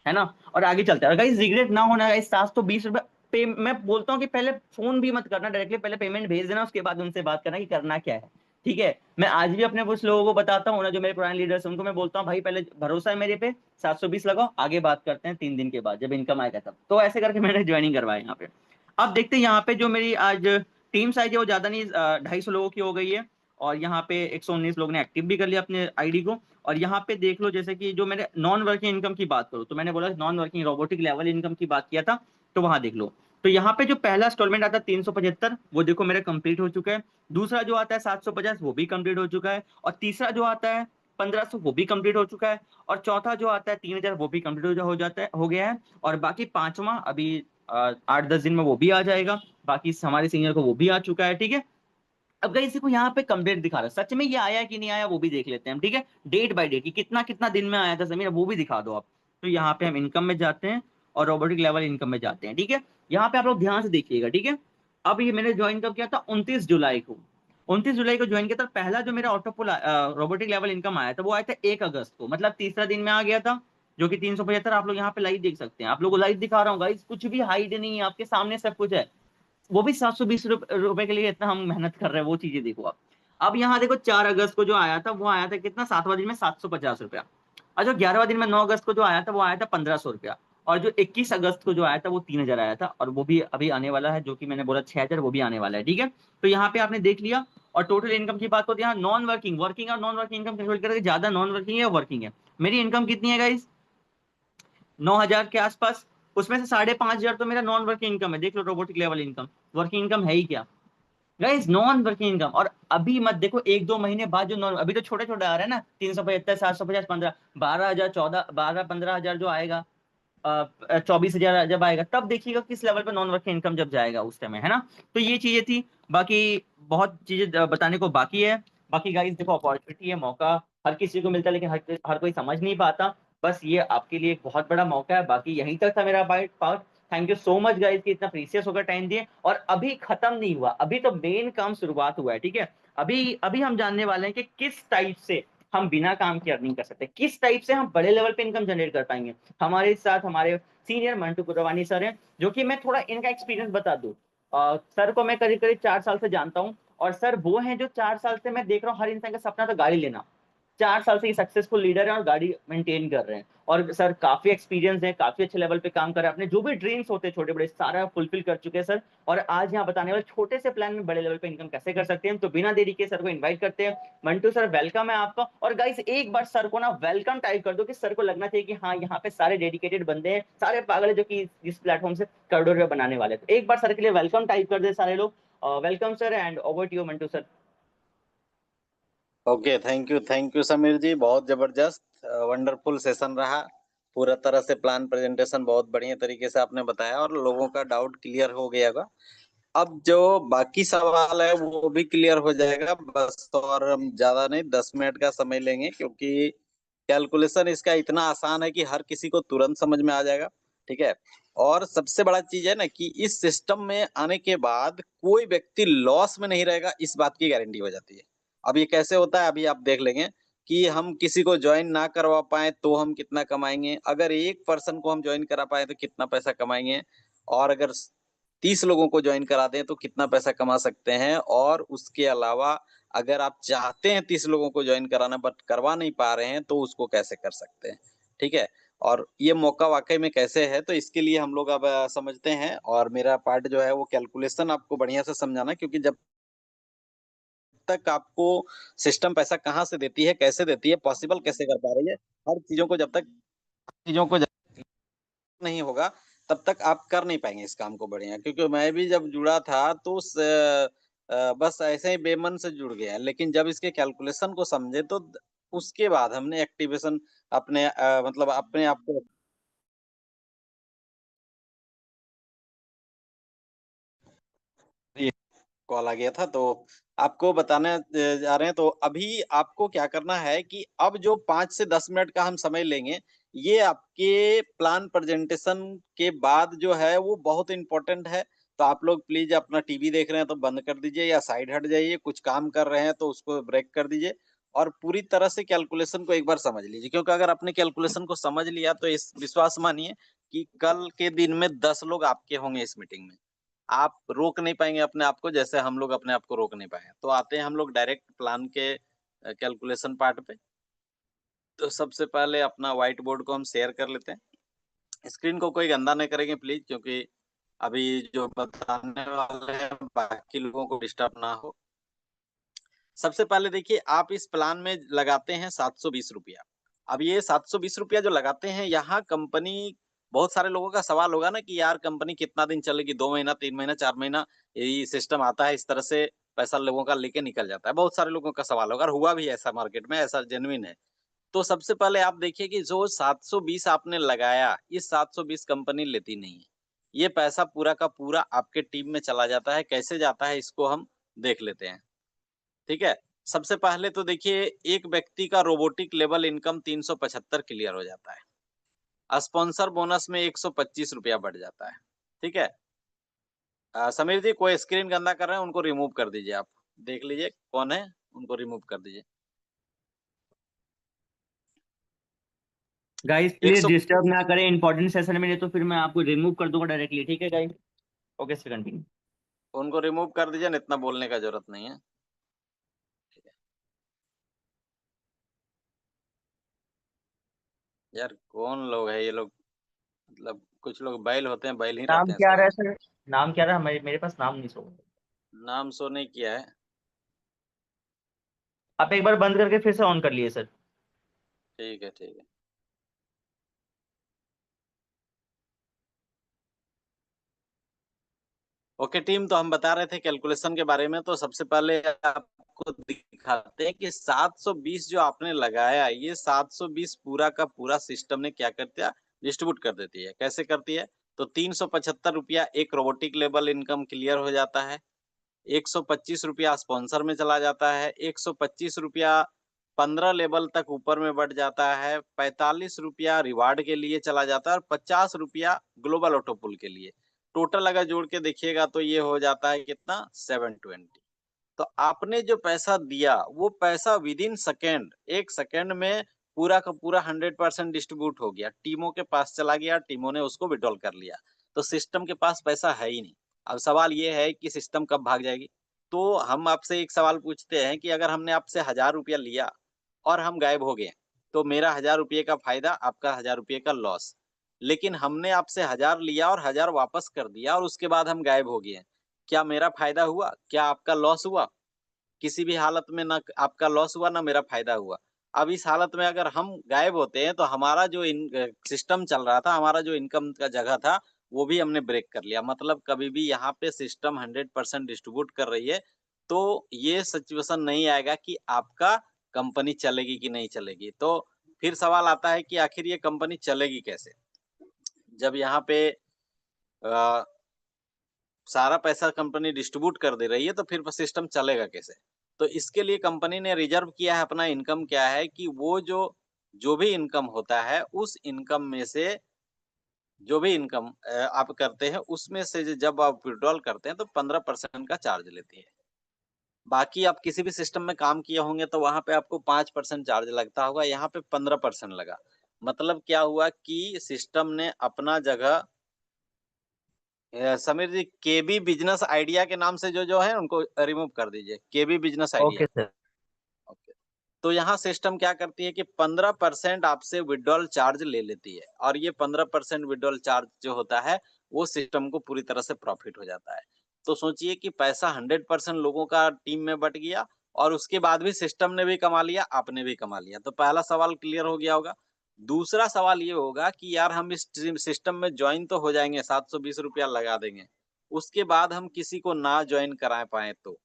है ना। और आगे चलते हैं, और गाइस रिग्रेट ना होना गाइस, 720 रुपये पे मैं बोलता हूँ कि पहले फोन भी मत करना डायरेक्टली, पहले पेमेंट भेज देना, उसके बाद उनसे बात करना कि करना क्या है, ठीक है। मैं आज भी अपने कुछ लोगों को बताता हूँ ना, जो मेरे पुराने लीडर्स हैं, उनको मैं बोलता हूँ भाई पहले भरोसा है मेरे पे, 720 लगाओ, आगे बात करते हैं 3 दिन के बाद जब इनकम आएगा तब। तो ऐसे करके मैंने ज्वाइनिंग करवाया यहाँ पे। अब देखते हैं यहाँ पे जो मेरी आज टीम साइज है वो ज्यादा नहीं, 250 लोगों की हो गई है। और यहाँ पे 119 लोग ने एक्टिव भी कर लिया अपने आईडी को। और यहाँ पे देख लो, जैसे कि जो मैंने नॉन वर्किंग इनकम की बात करूँ, तो मैंने बोला non working robotic level income की बात किया था, तो वहां देख लो। तो यहाँ पे जो पहला इंस्टॉलमेंट आता है 375, वो देखो मेरा कंप्लीट हो चुका है। दूसरा जो आता है 750, वो भी कंप्लीट हो चुका है। और तीसरा जो आता है 1500, वो भी कंप्लीट हो चुका है। और चौथा जो आता है 3,000, वो भी कंप्लीट हो जाता है, हो गया है। और बाकी पांचवा अभी 8-10 दिन में वो भी आ जाएगा। बाकी हमारे सीनियर को वो भी आ चुका है, ठीक है। अब गाइस देखो यहाँ पे कंप्लीट दिखा रहा है, सच में ये आया कि नहीं आया वो भी देख लेते हैं हम, ठीक है। डेट बाय डेट कि कितना कितना दिन में आया था जमीन, वो भी दिखा दो आप। तो यहाँ पे हम इनकम में जाते हैं और रोबोटिक लेवल इनकम में जाते हैं, ठीक है। यहाँ पे आप लोग ध्यान से देखिएगा, ठीक है। अब ये मैंने ज्वाइन कब किया था, 29 जुलाई को। 29 जुलाई को ज्वाइन किया था। पहला जो मेरा ऑटोपुल रोबोटिक लेवल इनकम आया था, वो आया था 1 अगस्त को, मतलब तीसरा दिन में आ गया था, जो कि 375 आप लोग यहाँ पे लाइव देख सकते हैं। आप लोग को लाइव दिखा रहा हूँ गाइस, कुछ भी हाइड नहीं है, आपके सामने सब कुछ है। वो भी 720 रुपए के लिए इतना हम मेहनत कर रहे हैं, वो चीजें देखो आप। अब यहाँ देखो 4 अगस्त को जो आया था, वो आया था कितना, 7वां दिन में 750 रुपया। और जो 11वां दिन में 9 अगस्त को जो आया था, वो आया था 1,500 रुपया। और जो 21 अगस्त को जो आया था, वो 3,000 आया था, और वो भी अभी आने वाला है, जो कि मैंने बोला 6,000, वो भी आने वाला है, ठीक है। तो यहाँ पे आपने देख लिया। और टोटल इनकम की बात होती है, यहाँ नॉन वर्किंग, वर्किंग और नॉन वर्किंग इनकम कैलकुलेट करके, ज्यादा नॉन वर्किंग है या वर्किंग है। मेरी इनकम कितनी है गाइस, 9,000 के आसपास। उसमें से 5,500 तो मेरा नॉन वर्किंग इनकम है, देख लो robotic level income. Working income है ही क्या? गाइस नॉन वर्किंग इनकम, और अभी मत देखो, 1-2 महीने बाद जो नॉन, अभी तो छोटे छोटे आ रहे हैं ना, 375, 750, 15, 12,000, 14, 12-15 हजार जो आएगा, 24,000 जब आएगा, तब देखिएगा किस लेवल पे नॉन वर्किंग इनकम जब जाएगा उस टाइम में, है ना। तो ये चीजें थी। बाकी बहुत चीजें बताने को बाकी है। बाकी गाइस देखो, अपॉर्चुनिटी है, मौका हर किसी को मिलता है, लेकिन हर कोई समझ नहीं पाता। बस ये आपके लिए एक बहुत बड़ा मौका है। बाकी यहीं तक था मेरा part. Thank you so much guys कि इतना प्रीसियस होकर टाइम दिए। और अभी खत्म नहीं हुआ, अभी तो मेन काम शुरुआत हुआ है, ठीक है। अभी अभी हम जानने वाले हैं कि किस टाइप से हम बिना काम के अर्निंग कर सकते हैं, किस टाइप से हम बड़े लेवल पे इनकम जनरेट कर पाएंगे। हमारे साथ हमारे सीनियर मंटू कुरवानी सर हैं, जो कि मैं थोड़ा इनका एक्सपीरियंस बता दूं। सर को मैं करीब करीब 4 साल से जानता हूँ। और सर वो हैं जो 4 साल से मैं देख रहा हूँ, हर इंसान का सपना था गाड़ी लेना। 4 साल से ये सक्सेसफुल लीडर है और गाड़ी मेंटेन कर रहे हैं। और सर काफी एक्सपीरियंस है, काफी अच्छे लेवल पे काम कर रहे हैं, अपने जो भी ड्रीम्स होते हैं छोटे बड़े सारा फुलफिल कर चुके हैं सर। और आज यहाँ बताने वाले छोटे से प्लान में बड़े लेवल पे इनकम कैसे कर सकते हैं। तो बिना देरी के सर को इन्वाइट करते हैं। मंटू सर वेलकम है आपका। और गाइस एक बार सर को ना वेलकम टाइप कर दो, कि सर को लगना चाहिए कि हाँ यहाँ पे सारे डेडिकेटेड बंदे हैं, सारे पागल है जो कि इस प्लेटफॉर्म से करोड़ों रुपए बनाने वाले हैं। तो एक बार सर के लिए वेलकम टाइप कर दे सारे लोग। Welcome sir, and over to you Mantu sir. Okay, thank you Sameer ji, बहुत जबरदस्त वंडरफुल सेशन रहा। पूरा तरह से प्लान प्रेजेंटेशन बहुत बढ़िया तरीके से आपने बताया और लोगों का डाउट क्लियर हो गया होगा। अब जो बाकी सवाल है वो भी क्लियर हो जाएगा बस, और हम ज्यादा नहीं 10 मिनट का समय लेंगे, क्योंकि कैलकुलेशन इसका इतना आसान है कि हर किसी को तुरंत समझ में आ जाएगा। ठीक है। और सबसे बड़ा चीज है ना कि इस सिस्टम में आने के बाद कोई व्यक्ति लॉस में नहीं रहेगा, इस बात की गारंटी हो जाती है। अब ये कैसे होता है अभी आप देख लेंगे कि हम किसी को ज्वाइन ना करवा पाए तो हम कितना कमाएंगे, अगर एक पर्सन को हम ज्वाइन करा पाए तो कितना पैसा कमाएंगे, और अगर 30 लोगों को ज्वाइन करा दें तो कितना पैसा कमा सकते हैं। और उसके अलावा अगर आप चाहते हैं 30 लोगों को ज्वाइन कराना बट करवा नहीं पा रहे हैं तो उसको कैसे कर सकते हैं। ठीक है। और ये मौका वाकई में कैसे है, तो इसके लिए हम लोग अब समझते हैं। और मेरा पार्ट जो है वो कैलकुलेशन आपको बढ़िया से समझाना, क्योंकि जब तक आपको सिस्टम पैसा कहाँ से देती है, कैसे देती है, पॉसिबल कैसे कर पा रही है, हर चीजों को जब नहीं होगा तब तक आप कर नहीं पाएंगे इस काम को बढ़िया। क्योंकि मैं भी जब जुड़ा था तो बस ऐसे ही बेमन से जुड़ गया, लेकिन जब इसके कैलकुलेशन को समझे तो उसके बाद हमने एक्टिवेशन अपने मतलब अपने आप को कॉल आ गया था तो आपको बताने जा रहे हैं। तो अभी आपको क्या करना है कि अब जो 5 से 10 मिनट का हम समय लेंगे, ये आपके प्लान प्रेजेंटेशन के बाद जो है वो बहुत इंपॉर्टेंट है। तो आप लोग प्लीज अपना टीवी देख रहे हैं तो बंद कर दीजिए या साइड हट जाइए, कुछ काम कर रहे हैं तो उसको ब्रेक कर दीजिए और पूरी तरह से कैलकुलेशन को एक बार समझ लीजिए। क्योंकि अगर आपने कैलकुलेशन को समझ लिया तो इस विश्वास मानिए कि कल के दिन में 10 लोग आपके होंगे इस मीटिंग में। आप रोक नहीं पाएंगे अपने आप को, जैसे हम लोग अपने आप को रोक नहीं पाए। तो आते हैं हम लोग डायरेक्ट प्लान के कैलकुलेशन पार्ट पे। तो सबसे पहले अपना व्हाइट बोर्ड को हम शेयर कर लेते हैं। स्क्रीन को कोई गंदा नहीं करेंगे प्लीज, क्योंकि अभी जो बताने वाले हैं बाकी लोगों को डिस्टर्ब ना हो। सबसे पहले देखिए, आप इस प्लान में लगाते हैं 720 रुपया। अब ये 720 रुपया जो लगाते हैं, यहाँ कंपनी, बहुत सारे लोगों का सवाल होगा ना कि यार कंपनी कितना दिन चलेगी, 2 महीना 3 महीना 4 महीना, यही सिस्टम आता है, इस तरह से पैसा लोगों का लेके निकल जाता है। बहुत सारे लोगों का सवाल होगा और हुआ भी ऐसा, मार्केट में ऐसा जेन्युइन है। तो सबसे पहले आप देखिए कि जो 720 आपने लगाया, ये 720 कंपनी लेती नहीं है। ये पैसा पूरा का पूरा आपके टीम में चला जाता है। कैसे जाता है इसको हम देख लेते हैं। ठीक है। सबसे पहले तो देखिए, एक व्यक्ति का रोबोटिक लेवल इनकम 375 क्लियर हो जाता है। स्पॉन्सर बोनस में 125 रुपया बढ़ जाता है। ठीक है। समीर जी, कोई स्क्रीन गंदा कर रहे हैं उनको रिमूव कर दीजिए। आप देख लीजिए कौन है, उनको रिमूव कर दीजिए। गाइस एक प्लीज सौ डिस्टर्ब ना करें इंपॉर्टेंट सेशन में, नहीं तो फिर मैं आपको रिमूव कर दूंगा डायरेक्टली, ठीक है गाइस। Okay sir, continue. उनको रिमूव कर दीजिए, इतना बोलने का जरूरत नहीं है। यार कौन लोग है ये लोग, मतलब कुछ लोग बैल होते हैं, बैल ही नाम रहते हैं क्या सब रहा है लोग। सर? नाम क्या रहा? मेरे पास नाम नहीं सो। नाम शो नहीं किया है। आप एक बार बंद करके फिर से ऑन कर लिए सर। ठीक है, ठीक है। ओके टीम, तो हम बता रहे थे कैलकुलेशन के बारे में। तो सबसे पहले आपको दिखाते हैं कि 720 जो आपने लगाया, ये 720 पूरा का पूरा सिस्टम ने क्या कर दिया, डिस्ट्रीब्यूट कर देती है। कैसे करती है? तो 375 रुपया एक रोबोटिक लेवल इनकम क्लियर हो जाता है, 125 रुपया स्पॉन्सर में चला जाता है, 125 रुपया 15 लेवल तक ऊपर में बढ़ जाता है, 45 रुपया रिवार्ड के लिए चला जाता है और 50 रुपया ग्लोबल ऑटोपुल के लिए। टोटल अगर जोड़ के देखिएगा तो ये हो जाता है कितना, 720। तो आपने जो पैसा दिया वो पैसा विद इन सेकेंड, एक सेकेंड में पूरा का पूरा 100% डिस्ट्रीब्यूट हो गया, टीमों के पास चला गया, टीमों ने उसको विड्रॉल कर लिया। तो सिस्टम के पास पैसा है ही नहीं। अब सवाल ये है कि सिस्टम कब भाग जाएगी? तो हम आपसे एक सवाल पूछते हैं कि अगर हमने आपसे 1000 रुपया लिया और हम गायब हो गए, तो मेरा 1000 रुपये का फायदा, आपका 1000 रुपये का लॉस। लेकिन हमने आपसे 1000 लिया और 1000 वापस कर दिया और उसके बाद हम गायब हो गए, क्या मेरा फायदा हुआ? क्या आपका लॉस हुआ? किसी भी हालत में ना आपका लॉस हुआ ना मेरा फायदा हुआ। अब इस हालत में अगर हम गायब होते हैं तो हमारा जो सिस्टम चल रहा था, हमारा जो इनकम का जगह था, वो भी हमने ब्रेक कर लिया। मतलब कभी भी यहाँ पे सिस्टम 100% डिस्ट्रीब्यूट कर रही है, तो ये सिचुएशन नहीं आएगा कि आपका कंपनी चलेगी कि नहीं चलेगी। तो फिर सवाल आता है कि आखिर ये कंपनी चलेगी कैसे? जब यहाँ पे अ, सारा पैसा कंपनी डिस्ट्रीब्यूट कर दे रही है, तो फिर सिस्टम चलेगा कैसे? तो इसके लिए कंपनी ने रिजर्व किया है अपना इनकम, क्या है कि वो जो भी इनकम होता है, उस इनकम में से जो भी इनकम आप करते हैं, उसमें से जब आप विथड्रॉल करते हैं तो 15% का चार्ज लेती है। बाकी आप किसी भी सिस्टम में काम किए होंगे तो वहाँ पे आपको 5% चार्ज लगता होगा, यहाँ पे 15% लगा। मतलब क्या हुआ कि सिस्टम ने अपना जगह Sameer ji, KB business idea के नाम से जो है उनको रिमूव कर दीजिए, KB business idea. Okay sir. Okay. तो यहाँ सिस्टम क्या करती है कि 15% आपसे विड्रॉल चार्ज ले लेती है और ये 15% विड्रॉल चार्ज जो होता है वो सिस्टम को पूरी तरह से प्रॉफिट हो जाता है। तो सोचिए कि पैसा 100% लोगों का टीम में बट गया और उसके बाद भी सिस्टम ने भी कमा लिया, आपने भी कमा लिया। तो पहला सवाल क्लियर हो गया होगा। दूसरा सवाल ये होगा कि यार हम इस सिस्टम में ज्वाइन तो हो जाएंगे, 720 रुपया लगा देंगे, उसके बाद हम किसी को ना ज्वाइन करा पाए तो?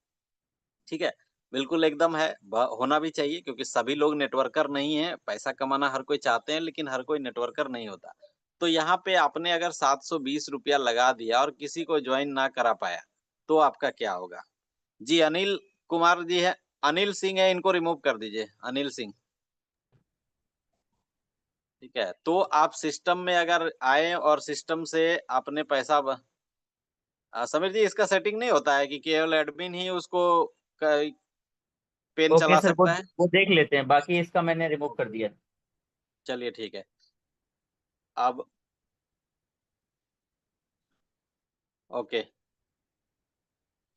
ठीक है, बिल्कुल एकदम है, होना भी चाहिए क्योंकि सभी लोग नेटवर्कर नहीं हैं, पैसा कमाना हर कोई चाहते हैं लेकिन हर कोई नेटवर्कर नहीं होता। तो यहाँ पे आपने अगर 720 रुपया लगा दिया और किसी को ज्वाइन ना करा पाया, तो आपका क्या होगा? जी, अनिल कुमार जी है, अनिल सिंह है, इनको रिमूव कर दीजिए, अनिल सिंह। ठीक है, तो आप सिस्टम में अगर आए और सिस्टम से आपने पैसा समीर जी, इसका सेटिंग नहीं होता है कि केवल एडमिन ही उसको पेन ओके चला सर, सकता है? वो देख लेते हैं, बाकी इसका मैंने रिमूव कर दिया। चलिए ठीक है। अब ओके,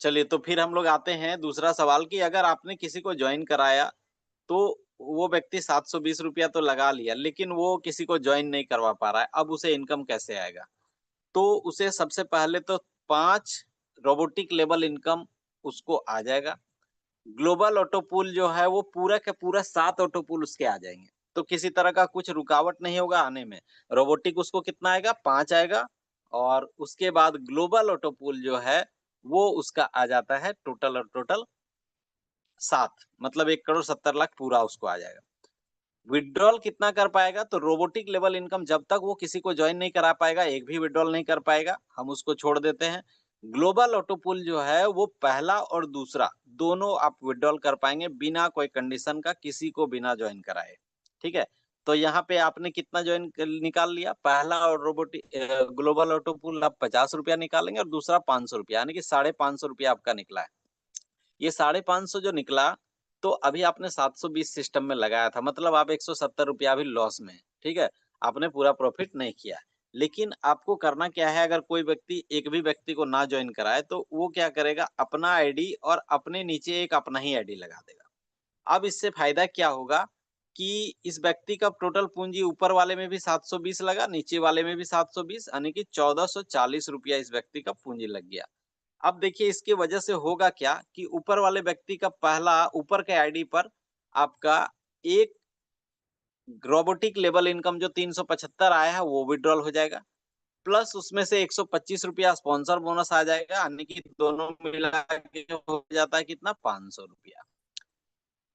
चलिए तो फिर हम लोग आते हैं दूसरा सवाल कि अगर आपने किसी को ज्वाइन कराया तो वो व्यक्ति 720 रुपया तो लगा लिया लेकिन वो किसी को ज्वाइन नहीं करवा पा रहा है, अब उसे इनकम कैसे आएगा? तो उसे सबसे पहले तो 5 रोबोटिक लेवल इनकम उसको आ जाएगा। ग्लोबल ऑटो पूल जो है वो पूरा का पूरा 7 ऑटो पूल उसके आ जाएंगे, तो किसी तरह का कुछ रुकावट नहीं होगा आने में। रोबोटिक उसको कितना आएगा, 5 आएगा। और उसके बाद ग्लोबल ऑटो पूल जो है वो उसका आ जाता है टोटल और टोटल 7, मतलब 1,70,00,000 पूरा उसको आ जाएगा। विड्रॉल कितना कर पाएगा? तो रोबोटिक लेवल इनकम जब तक वो किसी को ज्वाइन नहीं करा पाएगा, एक भी विड्रॉल नहीं कर पाएगा, हम उसको छोड़ देते हैं। ग्लोबल ऑटो पूल जो है वो पहला और दूसरा दोनों आप विड्रॉल कर पाएंगे बिना कोई कंडीशन का, किसी को बिना ज्वाइन कराए। ठीक है, तो यहाँ पे आपने कितना ज्वाइन निकाल लिया? पहला और रोबोटिक ग्लोबल ऑटो पूल आप 50 रुपया निकालेंगे और दूसरा 500 रुपया, यानी कि 550 रुपया आपका निकला है। ये 550 जो निकला, तो अभी आपने 720 सिस्टम में लगाया था, मतलब आप 170 रुपया अभी लॉस में है। ठीक है, आपने पूरा प्रॉफिट नहीं किया। लेकिन आपको करना क्या है, अगर कोई व्यक्ति एक भी व्यक्ति को ना ज्वाइन कराए तो वो क्या करेगा, अपना आईडी और अपने नीचे एक अपना ही आईडी लगा देगा। अब इससे फायदा क्या होगा कि इस व्यक्ति का टोटल पूंजी ऊपर वाले में भी 720 लगा, नीचे वाले में भी 720, यानी कि 1440 रुपया इस व्यक्ति का पूंजी लग गया। अब देखिए इसकी वजह से होगा क्या कि ऊपर वाले व्यक्ति का पहला ऊपर के आईडी पर आपका एक रोबोटिक लेवल इनकम जो 375 आया है वो विड्रॉल हो जाएगा। प्लस उसमें से 125 रुपया स्पॉन्सर बोनस आ जाएगा, यानी कि दोनों मिला के हो जाता है कितना, 500 रुपया।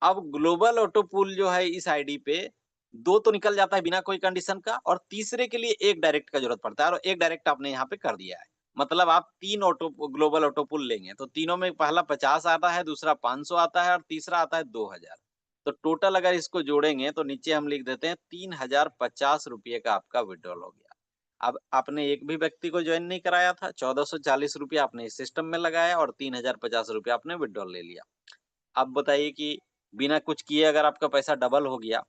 अब ग्लोबल ऑटो पूल जो है इस आईडी पे 2 तो निकल जाता है बिना कोई कंडीशन का, और तीसरे के लिए एक डायरेक्ट का जरूरत पड़ता है, और एक डायरेक्ट आपने यहाँ पे कर दिया है। मतलब आप 3 ऑटो ग्लोबल ऑटो पूल लेंगे तो तीनों में पहला 50 आता है, दूसरा 500 आता है और तीसरा आता है 2000। तो टोटल अगर इसको जोड़ेंगे तो नीचे हम लिख देते हैं 3050 रुपये का आपका विड्रॉल हो गया। अब आपने एक भी व्यक्ति को ज्वाइन नहीं कराया था, 1440 रुपया आपने इस सिस्टम में लगाया और 3050 रुपया आपने विड्रॉल ले लिया। अब बताइए कि बिना कुछ किए अगर आपका पैसा डबल हो गया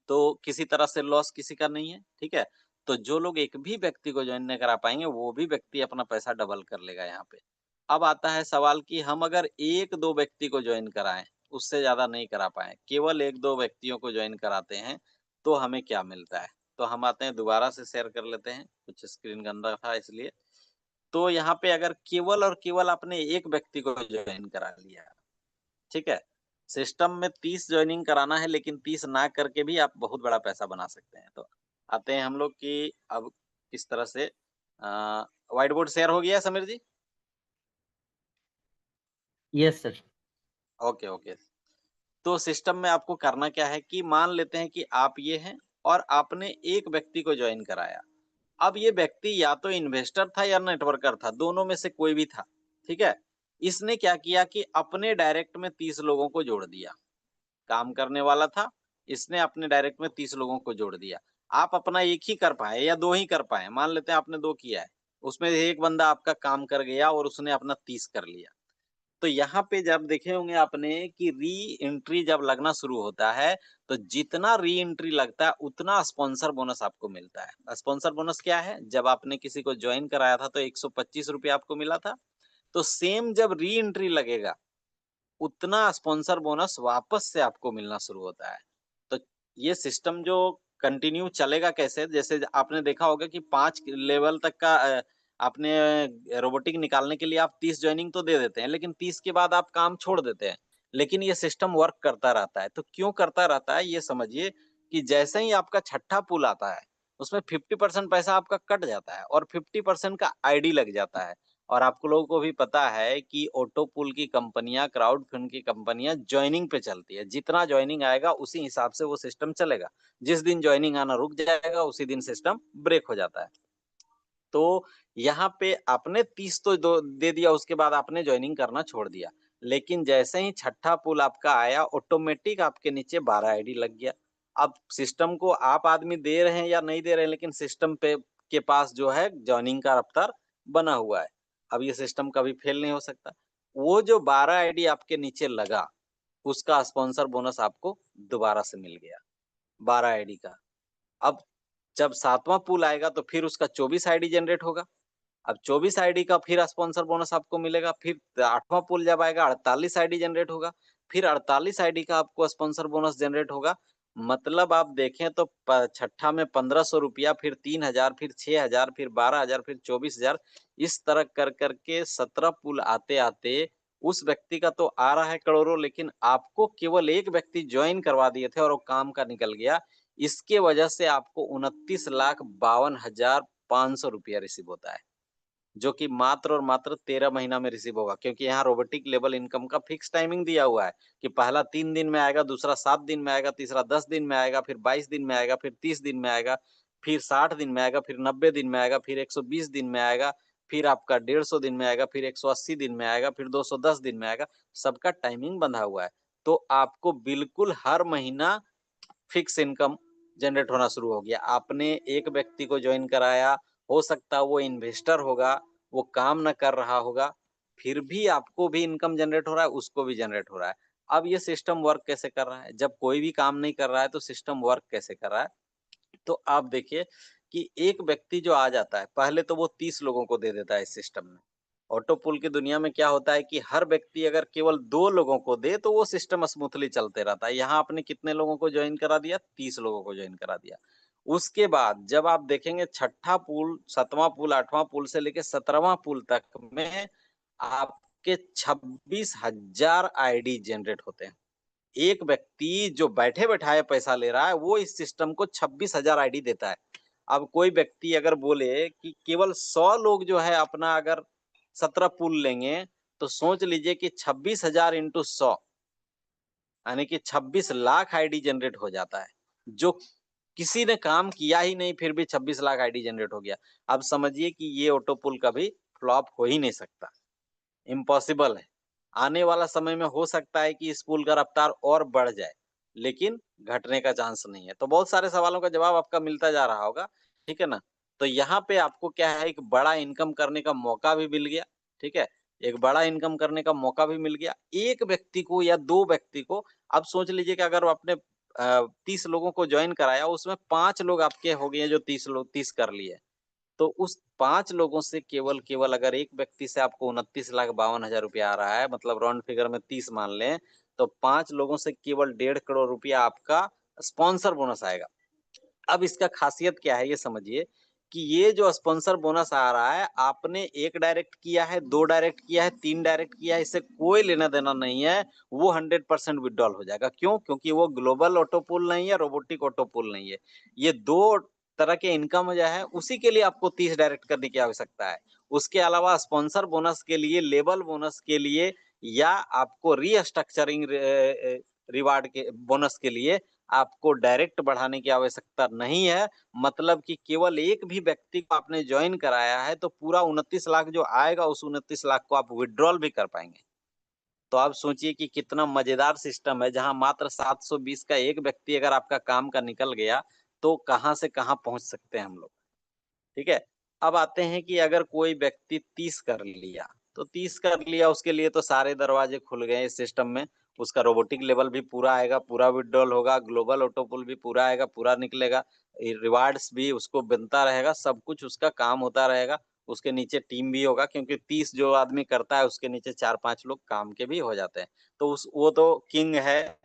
तो किसी तरह से लॉस किसी का नहीं है, ठीक है। तो जो लोग एक भी व्यक्ति को ज्वाइन नहीं करा पाएंगे वो भी व्यक्ति अपना पैसा डबल कर लेगा यहाँ पे। अब आता है सवाल कि हम अगर 1-2 व्यक्ति को ज्वाइन कराएं, उससे ज्यादा नहीं करा पाए, केवल 1-2 व्यक्तियों को ज्वाइन कराते हैं तो हमें क्या मिलता है। तो हम आते हैं, दोबारा से शेयर कर लेते हैं, कुछ स्क्रीन गंदा था इसलिए। तो यहाँ पे अगर केवल और केवल आपने एक व्यक्ति को ज्वाइन करा लिया, ठीक है, सिस्टम में 30 ज्वाइनिंग कराना है लेकिन 30 ना करके भी आप बहुत बड़ा पैसा बना सकते हैं। तो आते हैं हम लोग कि अब किस तरह से व्हाइट बोर्ड शेयर हो गया Sameer ji? Yes sir. Okay okay. तो सिस्टम में आपको करना क्या है कि मान लेते हैं कि आप ये हैं और आपने एक व्यक्ति को ज्वाइन कराया। अब ये व्यक्ति या तो इन्वेस्टर था या नेटवर्कर था, दोनों में से कोई भी था, ठीक है। इसने क्या किया कि अपने डायरेक्ट में 30 लोगों को जोड़ दिया। काम करने वाला था, इसने अपने डायरेक्ट में 30 लोगों को जोड़ दिया। आप अपना एक ही कर पाए या 2 ही कर पाए, मान लेते हैं आपने 2 किया है, उसमें एक बंदा आपका काम कर गया और उसने अपना 30 कर लिया। तो यहाँ पे जब देखे होंगे आपने कि री एंट्री जब लगना शुरू होता है, तो जितना री एंट्री लगता है उतना स्पॉन्सर बोनस आपको मिलता है। स्पॉन्सर बोनस क्या है? जब आपने किसी को ज्वाइन कराया था तो 125 रुपया आपको मिला था, तो सेम जब री एंट्री लगेगा उतना स्पॉन्सर बोनस वापस से आपको मिलना शुरू होता है। तो ये सिस्टम जो कंटिन्यू चलेगा कैसे, जैसे आपने देखा होगा कि 5 लेवल तक का आपने रोबोटिक निकालने के लिए आप 30 ज्वाइनिंग तो दे देते हैं, लेकिन 30 के बाद आप काम छोड़ देते हैं। लेकिन ये सिस्टम वर्क करता रहता है। तो क्यों करता रहता है ये समझिए कि जैसे ही आपका छठा पुल आता है, उसमें 50% पैसा आपका कट जाता है और 50% का आईडी लग जाता है। और आपको लोगों को भी पता है कि ऑटो पूल की कंपनियां, क्राउड फंड की कंपनियां ज्वाइनिंग पे चलती है। जितना ज्वाइनिंग आएगा उसी हिसाब से वो सिस्टम चलेगा। जिस दिन ज्वाइनिंग आना रुक जाएगा उसी दिन सिस्टम ब्रेक हो जाता है। तो यहाँ पे आपने 30 तो दे दिया, उसके बाद आपने ज्वाइनिंग करना छोड़ दिया। लेकिन जैसे ही छठा पुल आपका आया, ऑटोमेटिक आपके नीचे 12 आईडी लग गया। अब सिस्टम को आप आदमी दे रहे हैं या नहीं दे रहे हैं, लेकिन सिस्टम पे के पास जो है ज्वाइनिंग का रफ्तार बना हुआ है। अब ये सिस्टम कभी फेल नहीं हो सकता। वो जो 12 आईडी आपके नीचे लगा, उसका स्पॉन्सर बोनस आपको दोबारा से मिल गया 12 आईडी का। अब जब 7वां पुल आएगा तो फिर उसका 24 आईडी जनरेट होगा। अब 24 आईडी का फिर स्पॉन्सर बोनस आपको मिलेगा। फिर 8वां पुल जब आएगा 48 आईडी जनरेट होगा। फिर 48 आईडी का आपको स्पॉन्सर बोनस जनरेट होगा। मतलब आप देखें तो छठा में 1500 रुपया, फिर 3000, फिर 6000, फिर 12000, फिर 24000, इस तरह कर करके 17 पुल आते आते उस व्यक्ति का तो आ रहा है करोड़ों, लेकिन आपको केवल एक व्यक्ति ज्वाइन करवा दिए थे और वो काम का निकल गया। इसके वजह से आपको 29,52,500 रुपया रिसीव होता है, जो कि मात्र और मात्र 13 महीना में रिसीव होगा। क्योंकि यहाँ रोबोटिक लेवल इनकम का फिक्स टाइमिंग दिया हुआ है कि पहला 3 दिन में आएगा, दूसरा 7 दिन में आएगा, तीसरा 10 दिन में आएगा, फिर 22 दिन में आएगा, फिर 30 दिन में आएगा, फिर 60 दिन में आएगा, फिर 90 दिन में आएगा, फिर 120 दिन में आएगा, फिर आपका 150 दिन में आएगा, फिर 180 दिन में आएगा, फिर 210 दिन में आएगा। सबका टाइमिंग बंधा हुआ है। तो आपको बिल्कुल हर महीना फिक्स इनकम जनरेट होना शुरू हो गया। आपने एक व्यक्ति को ज्वाइन कराया, हो सकता है वो इन्वेस्टर होगा, वो काम न कर रहा होगा, फिर भी आपको भी इनकम जनरेट हो रहा है, उसको भी जनरेट हो रहा है। अब ये सिस्टम वर्क कैसे कर रहा है? जब कोई भी काम नहीं कर रहा है तो सिस्टम वर्क कैसे कर रहा है? तो आप देखिए कि एक व्यक्ति जो आ जाता है, पहले तो वो 30 लोगों को दे देता है इस सिस्टम में। ऑटो पूल की दुनिया में क्या होता है कि हर व्यक्ति अगर केवल 2 लोगों को दे तो वो सिस्टम स्मूथली चलते रहता है। यहाँ आपने कितने लोगों को ज्वाइन करा दिया? 30 लोगों को ज्वाइन करा दिया। उसके बाद जब आप देखेंगे छठा पुल, 7वां पुल, 8वां पुल से लेके 17वां पुल तक में आपके 26,000 आईडी जनरेट होते हैं। एक व्यक्ति जो बैठे-बैठाए पैसा ले रहा है, वो इस सिस्टम को 26,000 आईडी देता है। अब कोई व्यक्ति अगर बोले कि केवल 100 लोग जो है अपना अगर 17 पूल लेंगे, तो सोच लीजिए कि 26,000 इंटू 100 यानी कि 26 लाख आईडी जनरेट हो जाता है, जो किसी ने काम किया ही नहीं, फिर भी 26 लाख आईडी जनरेट हो गया। अब समझिए कि ये ऑटो पुल कभी फ्लॉप हो ही नहीं सकता, इम्पॉसिबल है। आने वाला समय में हो सकता है कि इस पुल का रफ्तार और बढ़ जाए, लेकिन घटने का चांस नहीं है। तो बहुत सारे सवालों का जवाब आपका मिलता जा रहा होगा, ठीक है ना? तो यहाँ पे आपको क्या है, एक बड़ा इनकम करने का मौका भी मिल गया, ठीक है? एक बड़ा इनकम करने का मौका भी मिल गया। एक व्यक्ति को या 2 व्यक्ति को, अब सोच लीजिए कि अगर आपने 30 लोगों को जॉइन कराया, उसमें 5 लोग आपके हो गए जो 30 कर लिए। तो उस 5 लोगों से केवल अगर एक व्यक्ति से आपको 29,52,000 रुपया आ रहा है, मतलब राउंड फिगर में 30 मान लें, तो 5 लोगों से केवल 1.5 करोड़ रुपया आपका स्पॉन्सर बोनस आएगा। अब इसका खासियत क्या है ये समझिए कि ये जो स्पॉन्सर बोनस आ रहा है, आपने 1 डायरेक्ट किया है, 2 डायरेक्ट किया है, 3 डायरेक्ट किया है, इससे कोई लेना-देना नहीं है, वो 100% विथड्रॉल हो जाएगा। क्यों? क्योंकि वो ग्लोबल ऑटो पूल नहीं है, रोबोटिक ऑटो पूल नहीं है। ये 2 तरह के इनकम जो है, उसी के लिए आपको 30 डायरेक्ट करने की आवश्यकता है। उसके अलावा स्पॉन्सर बोनस के लिए, लेबल बोनस के लिए या आपको रीस्ट्रक्चरिंग रिवार्ड के बोनस के लिए आपको डायरेक्ट बढ़ाने की आवश्यकता नहीं है। मतलब कि केवल एक भी व्यक्ति को आपने जॉइन कराया है, तो पूरा 29 लाख जो आएगा, उस 29 लाख को आप विथड्रॉल भी कर पाएँगे। तो आप सोचिए कि कितना मज़ेदार सिस्टम है, जहाँ मात्र 720 का एक व्यक्ति अगर आपका काम का निकल गया, तो कहाँ से कहाँ पहुँच सकते हैं हम लोग। ठीक है? अब आते हैं कि अगर कोई व्यक्ति 30 कर लिया, तो 30 कर लिया, उसके लिए तो सारे दरवाजे खुल गए इस सिस्टम में। उसका रोबोटिक लेवल भी पूरा आएगा, पूरा विथड्रॉल होगा, ग्लोबल ऑटो पुल भी पूरा आएगा, पूरा निकलेगा। रिवार्ड्स भी उसको बनता रहेगा, सब कुछ उसका काम होता रहेगा। उसके नीचे टीम भी होगा, क्योंकि 30 जो आदमी करता है, उसके नीचे 4-5 लोग काम के भी हो जाते हैं। तो वो तो किंग है।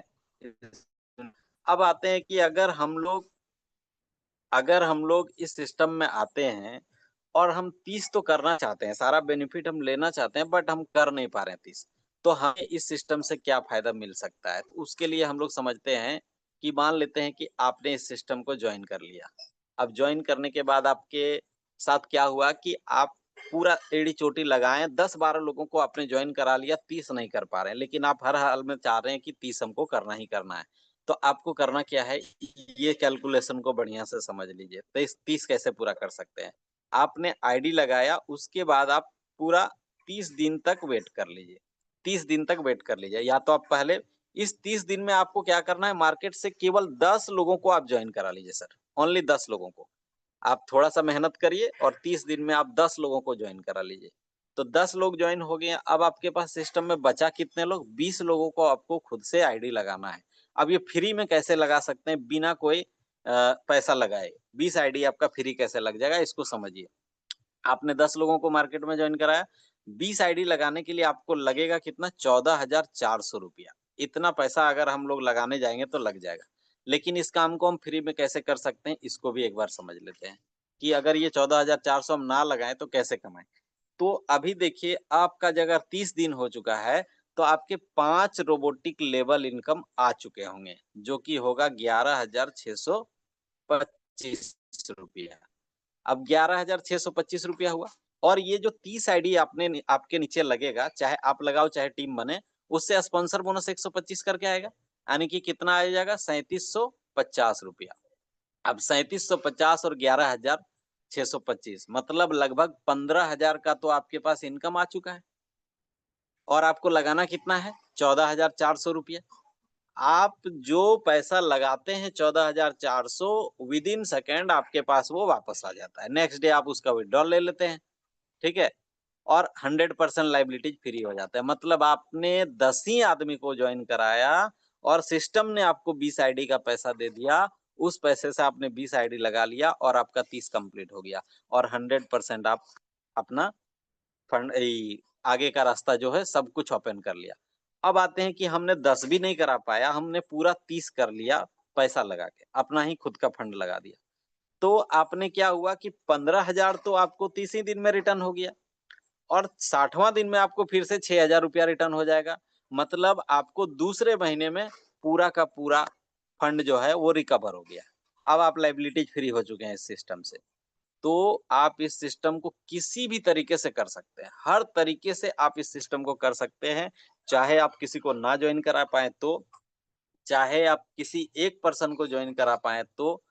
अब आते हैं कि अगर हम लोग इस सिस्टम में आते हैं और हम 30 तो करना चाहते हैं, सारा बेनिफिट हम लेना चाहते हैं, बट हम कर नहीं पा रहे हैं 30। तो हमें इस सिस्टम से क्या फ़ायदा मिल सकता है? तो उसके लिए हम लोग समझते हैं कि मान लेते हैं कि आपने इस सिस्टम को जॉइन कर लिया। अब जॉइन करने के बाद आपके साथ क्या हुआ कि आप पूरा एड़ी-चोटी लगाएँ, 10-12 लोगों को आपने जॉइन करा लिया, 30 नहीं कर पा रहे हैं, लेकिन आप हर हाल में चाह रहे हैं कि 30 हमको करना ही करना है। तो आपको करना क्या है, ये कैलकुलेशन को बढ़िया से समझ लीजिए। 30 कैसे पूरा कर सकते हैं? आपने आईडी लगाया, उसके बाद आप पूरा 30 दिन तक वेट कर लीजिए। 30 दिन तक वेट कर लीजिए। या तो आप पहले इस 30 दिन में आपको क्या करना है, मार्केट से केवल 10 लोगों को आप जॉइन करा लीजिए सर, ओनली 10 लोगों को। आप थोड़ा-सा मेहनत करिए और 30 दिन में आप 10 लोगों को जॉइन करा लीजिए। तो 10 लोग जॉइन हो गए हैं, अब आपके पास सिस्टम में बचा कितने लोग? 20 लोगों को आपको खुद से आईडी लगाना है। अब ये फ्री में कैसे लगा सकते हैं बिना कोई पैसा लगाए? 20 आईडी आपका फ्री कैसे लग जाएगा, इसको समझिए। आपने 10 लोगों को मार्केट में जॉइन कराया, 20 आईडी लगाने के लिए आपको लगेगा कितना? 14,400 रुपया। इतना पैसा अगर हम लोग लगाने जाएँगे तो लग जाएगा। लेकिन इस काम को हम फ्री में कैसे कर सकते हैं, इसको भी एक बार समझ लेते हैं, कि अगर ये 14,400 हम ना लगाएँ तो कैसे कमाएँ? तो अभी देखिए, आपका जो अगर 30 दिन हो चुका है, तो आपके 5 रोबोटिक लेवल इनकम आ चुके होंगे, जो कि होगा 11,625 रुपया। अब 11,625 रुपया हुआ, और ये जो 30 आईडी आपके नीचे लगेगा, चाहे आप लगाओ चाहे टीम बने, उससे स्पॉन्सर बोनस 125 करके आएगा। यानी कि कितना आ जाएगा? 3750 रुपया। अब 3750 और 11,625 मतलब लगभग 15,000 का तो आपके पास इनकम आ चुका है। और आपको लगाना कितना है? 14,400 रुपया। आप जो पैसा लगाते हैं 14,400, विदिन सेकंड आपके पास वो वापस आ जाता है। नेक्स्ट डे आप उसका विथड्रॉल ले लेते हैं, ठीक है? और 100% लायबिलिटीज़ फ्री हो जाता है। मतलब आपने 10 ही आदमी को जॉइन कराया और सिस्टम ने आपको 20 आईडी का पैसा दे दिया। उस पैसे से आपने 20 आईडी लगा लिया और आपका 30 कंप्लीट हो गया, और 100% आप अपना फंड आगे का रास्ता जो है सब कुछ ओपन कर लिया। अब आते हैं कि हमने 10 भी नहीं करा पाया, हमने पूरा 30 कर लिया पैसा लगा के, अपना ही खुद का फंड लगा दिया। तो आपने क्या हुआ कि 15,000 तो आपको 30 ही दिन में रिटर्न हो गया, और 60वां दिन में आपको फिर से 6,000 रुपया रिटर्न हो जाएगा। मतलब आपको दूसरे महीने में पूरा का पूरा फंड जो है वो रिकवर हो गया। अब आप लायबिलिटीज फ्री हो चुके हैं इस सिस्टम से। तो आप इस सिस्टम को किसी भी तरीके से कर सकते हैं, हर तरीके से आप इस सिस्टम को कर सकते हैं। चाहे आप किसी को ना ज्वाइन करा पाएँ तो, चाहे आप किसी एक पर्सन को ज्वाइन करा पाएँ तो,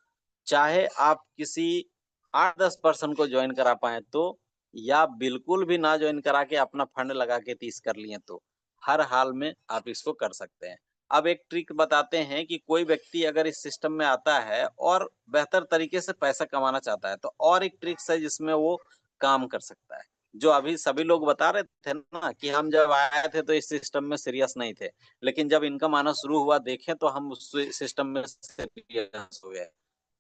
चाहे आप किसी 8-10 पर्सन को ज्वाइन करा पाएँ तो, या बिल्कुल भी ना ज्वाइन करा के अपना फंड लगा के 30 कर लिए तो, हर हाल में आप इसको कर सकते हैं। अब एक ट्रिक बताते हैं कि कोई व्यक्ति अगर इस सिस्टम में आता है और बेहतर तरीके से पैसा कमाना चाहता है, तो और एक ट्रिक्स है जिसमें वो काम कर सकता है। जो अभी सभी लोग बता रहे थे ना कि हम जब आए थे तो इस सिस्टम में सीरियस नहीं थे, लेकिन जब इनकम आना शुरू हुआ देखें तो हम उस सिस्टम में सीरियस हो गए।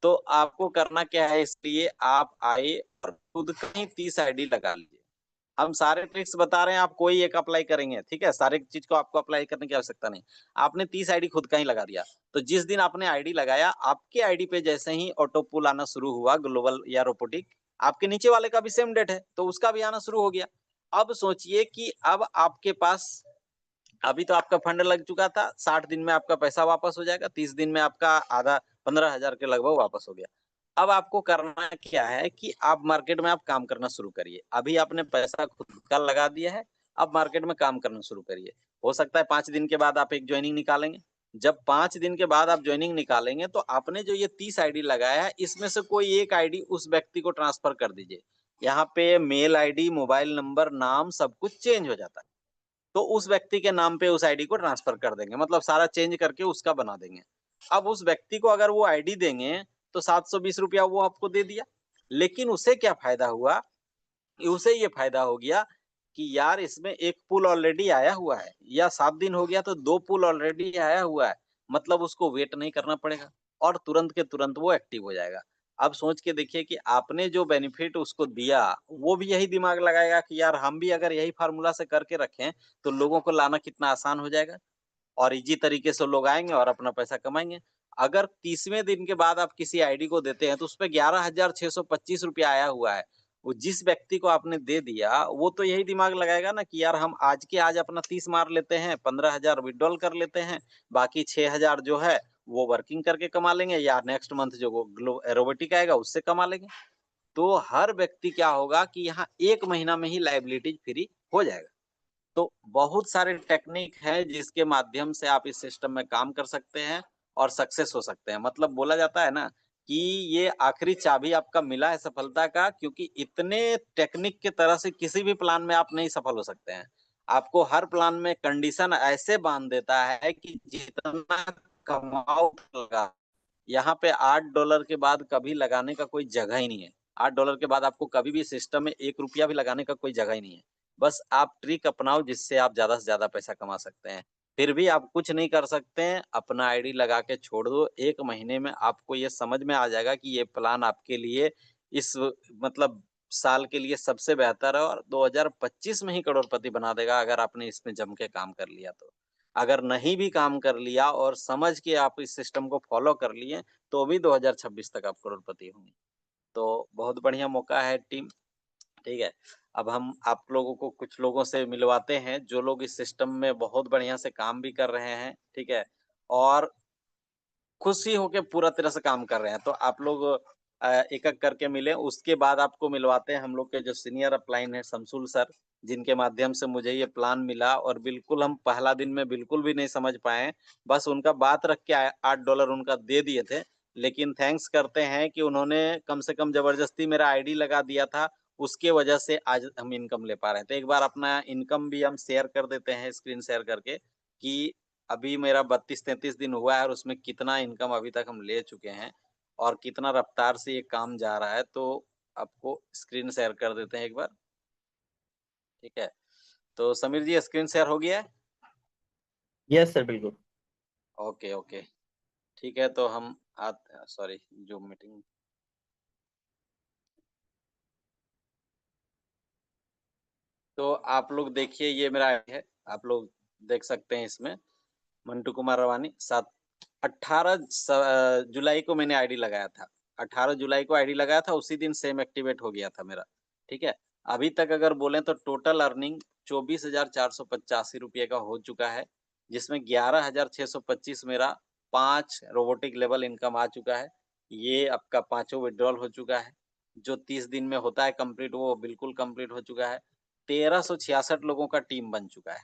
तो आपको करना क्या है, इसलिए आप आए और खुद का ही 30 आईडी लगा लीजिए। हम सारे ट्रिक्स बता रहे हैं, आप कोई एक अप्लाई करेंगे, ठीक है? सारे चीज़ को आपको अप्लाई करने की आवश्यकता नहीं। आपने 30 आईडी खुद का ही लगा दिया, तो जिस दिन आपने आईडी लगाया, आपके आईडी पे जैसे ही ऑटो पुल आना शुरू हुआ ग्लोबल या रोबोटिक, आपके नीचे वाले का भी सेम डेट है, तो उसका भी आना शुरू हो गया। अब सोचिए कि अब आपके पास अभी तो आपका फंड लग चुका था, 60 दिन में आपका पैसा वापस हो जाएगा, 30 दिन में आपका आधा 15,000 के लगभग वापस हो गया। अब आपको करना क्या है कि आप मार्केट में आप काम करना शुरू करिए। अभी आपने पैसा खुद का लगा दिया है, अब मार्केट में काम करना शुरू करिए। हो सकता है 5 दिन के बाद आप एक जॉइनिंग निकालेंगे। जब 5 दिन के बाद आप जॉइनिंग निकालेंगे तो आपने जो ये 30 आईडी लगाया है, इसमें से कोई एक आईडी उस व्यक्ति को ट्रांसफर कर दीजिए। यहाँ पे मेल आईडी, मोबाइल नंबर, नाम सब कुछ चेंज हो जाता है। तो उस व्यक्ति के नाम पे उस आईडी को ट्रांसफर कर देंगे, मतलब सारा चेंज करके उसका बना देंगे। अब उस व्यक्ति को अगर वो आईडी देंगे तो 720 रुपया वो आपको दे दिया, लेकिन उसे क्या फायदा हुआ, उसे ये फायदा हो गया कि यार इसमें एक पुल ऑलरेडी आया हुआ है, या 7 दिन हो गया तो 2 पुल ऑलरेडी आया हुआ है, मतलब उसको वेट नहीं करना पड़ेगा और तुरंत के तुरंत वो एक्टिव हो जाएगा। अब सोच के देखिए कि आपने जो बेनिफिट उसको दिया, वो भी यही दिमाग लगाएगा कि यार हम भी अगर यही फ़ॉर्मूला से करके रखें, तो लोगों को लाना कितना आसान हो जाएगा और ईज़ी तरीके से लोग आएँगे और अपना पैसा कमाएँगे। अगर 30वें दिन के बाद आप किसी आईडी को देते हैं, तो उसपे 11,625 रुपया आया हुआ है। वो जिस व्यक्ति को आपने दे दिया, वो तो यही दिमाग लगाएगा ना कि यार हम आज के आज अपना 30 मार लेते हैं, 15,000 विथड्रॉल कर लेते हैं, बाकी 6,000 जो है वो वर्किंग करके कमा लेंगे या नेक्स्ट मंथ जो वो रोबोटिक आएगा उससे कमा लेंगे। तो हर व्यक्ति क्या होगा कि यहाँ 1 महीना में ही लायबिलिटीज़ फ्री हो जाएगा। तो बहुत सारे टेक्निक है जिसके माध्यम से आप इस सिस्टम में काम कर सकते हैं और सक्सेस हो सकते हैं। मतलब बोला जाता है ना कि ये आखिरी चाबी आपका मिला है सफलता का, क्योंकि इतने टेक्निक के तरह से किसी भी प्लान में आप नहीं सफल हो सकते हैं। आपको हर प्लान में कंडीशन ऐसे बाँध देता है कि जितना कमाओ लगा। यहाँ पे $8 के बाद कभी लगाने का कोई जगह ही नहीं है। $8 के बाद आपको कभी भी सिस्टम में ₹1 भी लगाने का कोई जगह ही नहीं है। बस आप ट्रिक अपनाओ जिससे आप ज़्यादा से ज़्यादा पैसा कमा सकते हैं। फिर भी आप कुछ नहीं कर सकते हैं, अपना आईडी लगा के छोड़ दो। 1 महीने में आपको ये समझ में आ जाएगा कि ये प्लान आपके लिए इस मतलब साल के लिए सबसे बेहतर है और 2025 में ही करोड़पति बना देगा अगर आपने इसमें जम के काम कर लिया तो। अगर नहीं भी काम कर लिया और समझ के आप इस सिस्टम को फ़ॉलो कर लिए, तो भी 2026 तक आप करोड़पति होंगे। तो बहुत बढ़िया मौका है टीम, ठीक है? अब हम आप लोगों को कुछ लोगों से मिलवाते हैं, जो लोग इस सिस्टम में बहुत बढ़िया से काम भी कर रहे हैं, ठीक है? और खुशी होके पूरा तरह से काम कर रहे हैं। तो आप लोग एक-एक करके मिलें, उसके बाद आपको मिलवाते हैं हम लोग के जो सीनियर अपलाइन हैं शमसुल सर, जिनके माध्यम से मुझे ये प्लान मिला और बिल्कुल हम पहला दिन में बिल्कुल भी नहीं समझ पाए। बस उनका बात रख के $8 उनका दे दिए थे, लेकिन थैंक्स करते हैं कि उन्होंने कम से कम ज़बरदस्ती मेरा आईडी लगा दिया था, उसके वजह से आज हम इनकम ले पा रहे हैं। तो एक बार अपना इनकम भी हम शेयर कर देते हैं स्क्रीन शेयर करके कि अभी मेरा 32-33 दिन हुआ है और उसमें कितना इनकम अभी तक हम ले चुके हैं और कितना रफ्तार से ये काम जा रहा है, तो आपको स्क्रीन शेयर कर देते हैं एक बार, ठीक है? तो समीर जी स्क्रीन शेयर हो गया है? यस सर, बिल्कुल। Okay, okay. ठीक है, तो हम सॉरी ज़ूम मीटिंग तो आप लोग देखिए ये मेरा आईडी है, आप लोग देख सकते हैं इसमें मंटू कुमार रवानी 18 जुलाई को मैंने आईडी लगाया था। 18 जुलाई को आईडी लगाया था, उसी दिन सेम एक्टिवेट हो गया था मेरा, ठीक है? अभी तक अगर बोलें तो टोटल अर्निंग 24,485 रुपए का हो चुका है, जिसमें 11,625 मेरा 5 रोबोटिक लेवल इनकम आ चुका है। ये आपका 5वां विड्रॉल हो चुका है। जो 30 दिन में होता है कंप्लीट, वो बिल्कुल कंप्लीट हो चुका है। 1366 लोगों का टीम बन चुका है।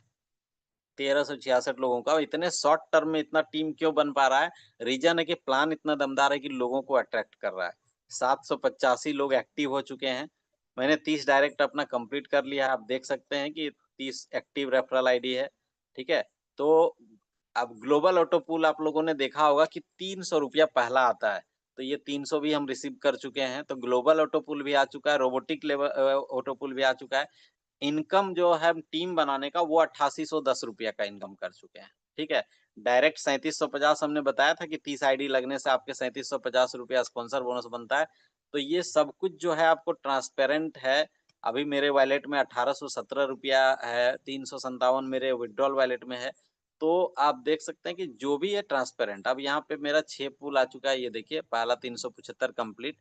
1366 लोगों का। इतने शॉर्ट टर्म में इतना टीम क्यों बन पा रहा है? रीज़न है कि प्लान इतना दमदार है कि लोगों को अट्रैक्ट कर रहा है। 785 लोग एक्टिव हो चुके हैं। मैंने 30 डायरेक्ट अपना कंप्लीट कर लिया है। आप देख सकते हैं कि 30 एक्टिव रेफरल आईडी है, ठीक है? तो अब ग्लोबल ऑटो पूल आप लोगों ने देखा होगा कि ₹300 पहला आता है, तो ये 300 भी हम रिसीव कर चुके हैं। तो ग्लोबल ऑटो पूल भी आ चुका है, रोबोटिक ऑटो पूल भी आ चुका है। इनकम जो है टीम बनाने का, वो ₹8810 का इनकम कर चुके हैं, ठीक है? डायरेक्ट 3750 हमने बताया था कि 30 आईडी लगने से आपके ₹3750 स्पॉन्सर बोनस बनता है। तो ये सब कुछ जो है आपको ट्रांसपेरेंट है। अभी मेरे वॉलेट में ₹1817 है, 357 मेरे विथड्रॉल वॉलेट में है। तो आप देख सकते हैं कि जो भी है ट्रांसपेरेंट। अब यहाँ पे मेरा 6 पूल आ चुका है, ये देखिए। पहला 375 कंप्लीट,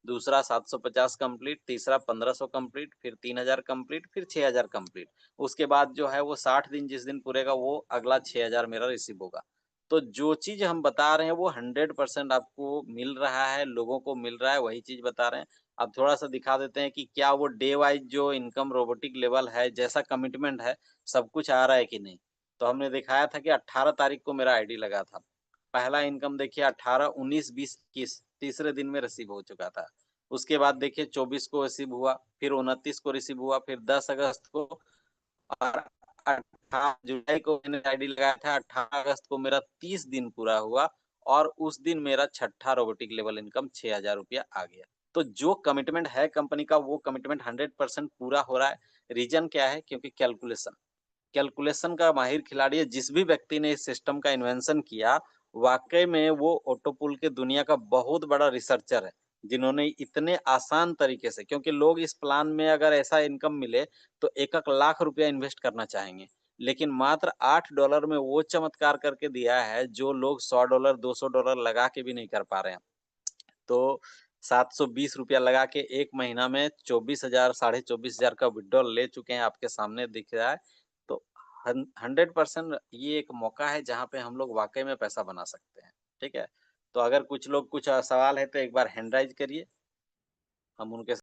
दूसरा 750 कंप्लीट, तीसरा 1500 कंप्लीट, फिर 3000 कंप्लीट, फिर 6000 कंप्लीट। उसके बाद जो है वो 60 दिन जिस दिन पूरेगा, वो अगला 6000 मेरा रिसीव होगा। तो जो चीज़ हम बता रहे हैं वो 100% आपको मिल रहा है, लोगों को मिल रहा है, वही चीज़ बता रहे हैं। अब थोड़ा-सा दिखा देते हैं कि क्या वो डे वाइज़ जो इनकम रोबोटिक लेवल है, जैसा कमिटमेंट है, सब कुछ आ रहा है कि नहीं? तो हमने दिखाया था कि 18 तारीख को मेरा आईडी लगा था। पहला इनकम देखिए 18, 19, 20, 21 तीसरे दिन में रिसीव हो चुका था। उसके बाद देखिए 24 को रिसीव हुआ, फिर 29 को रिसीव हुआ, फिर 10 अगस्त को, और 18 जुलाई को मैंने आईडी लगाया था। 18 अगस्त को मेरा 30 दिन पूरा हुआ और उस दिन मेरा छठा रोबोटिक लेवल इनकम ₹6000 आ गया। तो जो कमिटमेंट है कंपनी का, वो कमिटमेंट 100% पूरा हो रहा है। रीज़न क्या है? क्योंकि कैलकुलेशन। कैलकुलेशन का माहिर खिलाड़ी है। जिस भी व्यक्ति ने इस सिस्टम का इन्वेंशन किया, वाक़ई में वो ऑटो पूल के दुनिया का बहुत बड़ा रिसर्चर है, जिन्होंने इतने आसान तरीके से, क्योंकि लोग इस प्लान में अगर ऐसा इनकम मिले, तो 1-1 लाख रुपया इन्वेस्ट करना चाहेंगे। लेकिन मात्र $8 में वो चमत्कार करके दिया है, जो लोग $100, $200 लगा के भी नहीं कर पा रहे हैं। तो ₹720 लगा के 1 महीना में 24,000 साढ़े 24,000 का विथड्रॉल ले चुके हैं, आपके सामने दिख रहा है। तो 100% ये एक मौका है जहाँ पे हम लोग वाक़ई में पैसा बना सकते हैं, ठीक है? तो अगर कुछ लोग कुछ सवाल है तो एक बार हैंड राइज़ करिए, हम उनके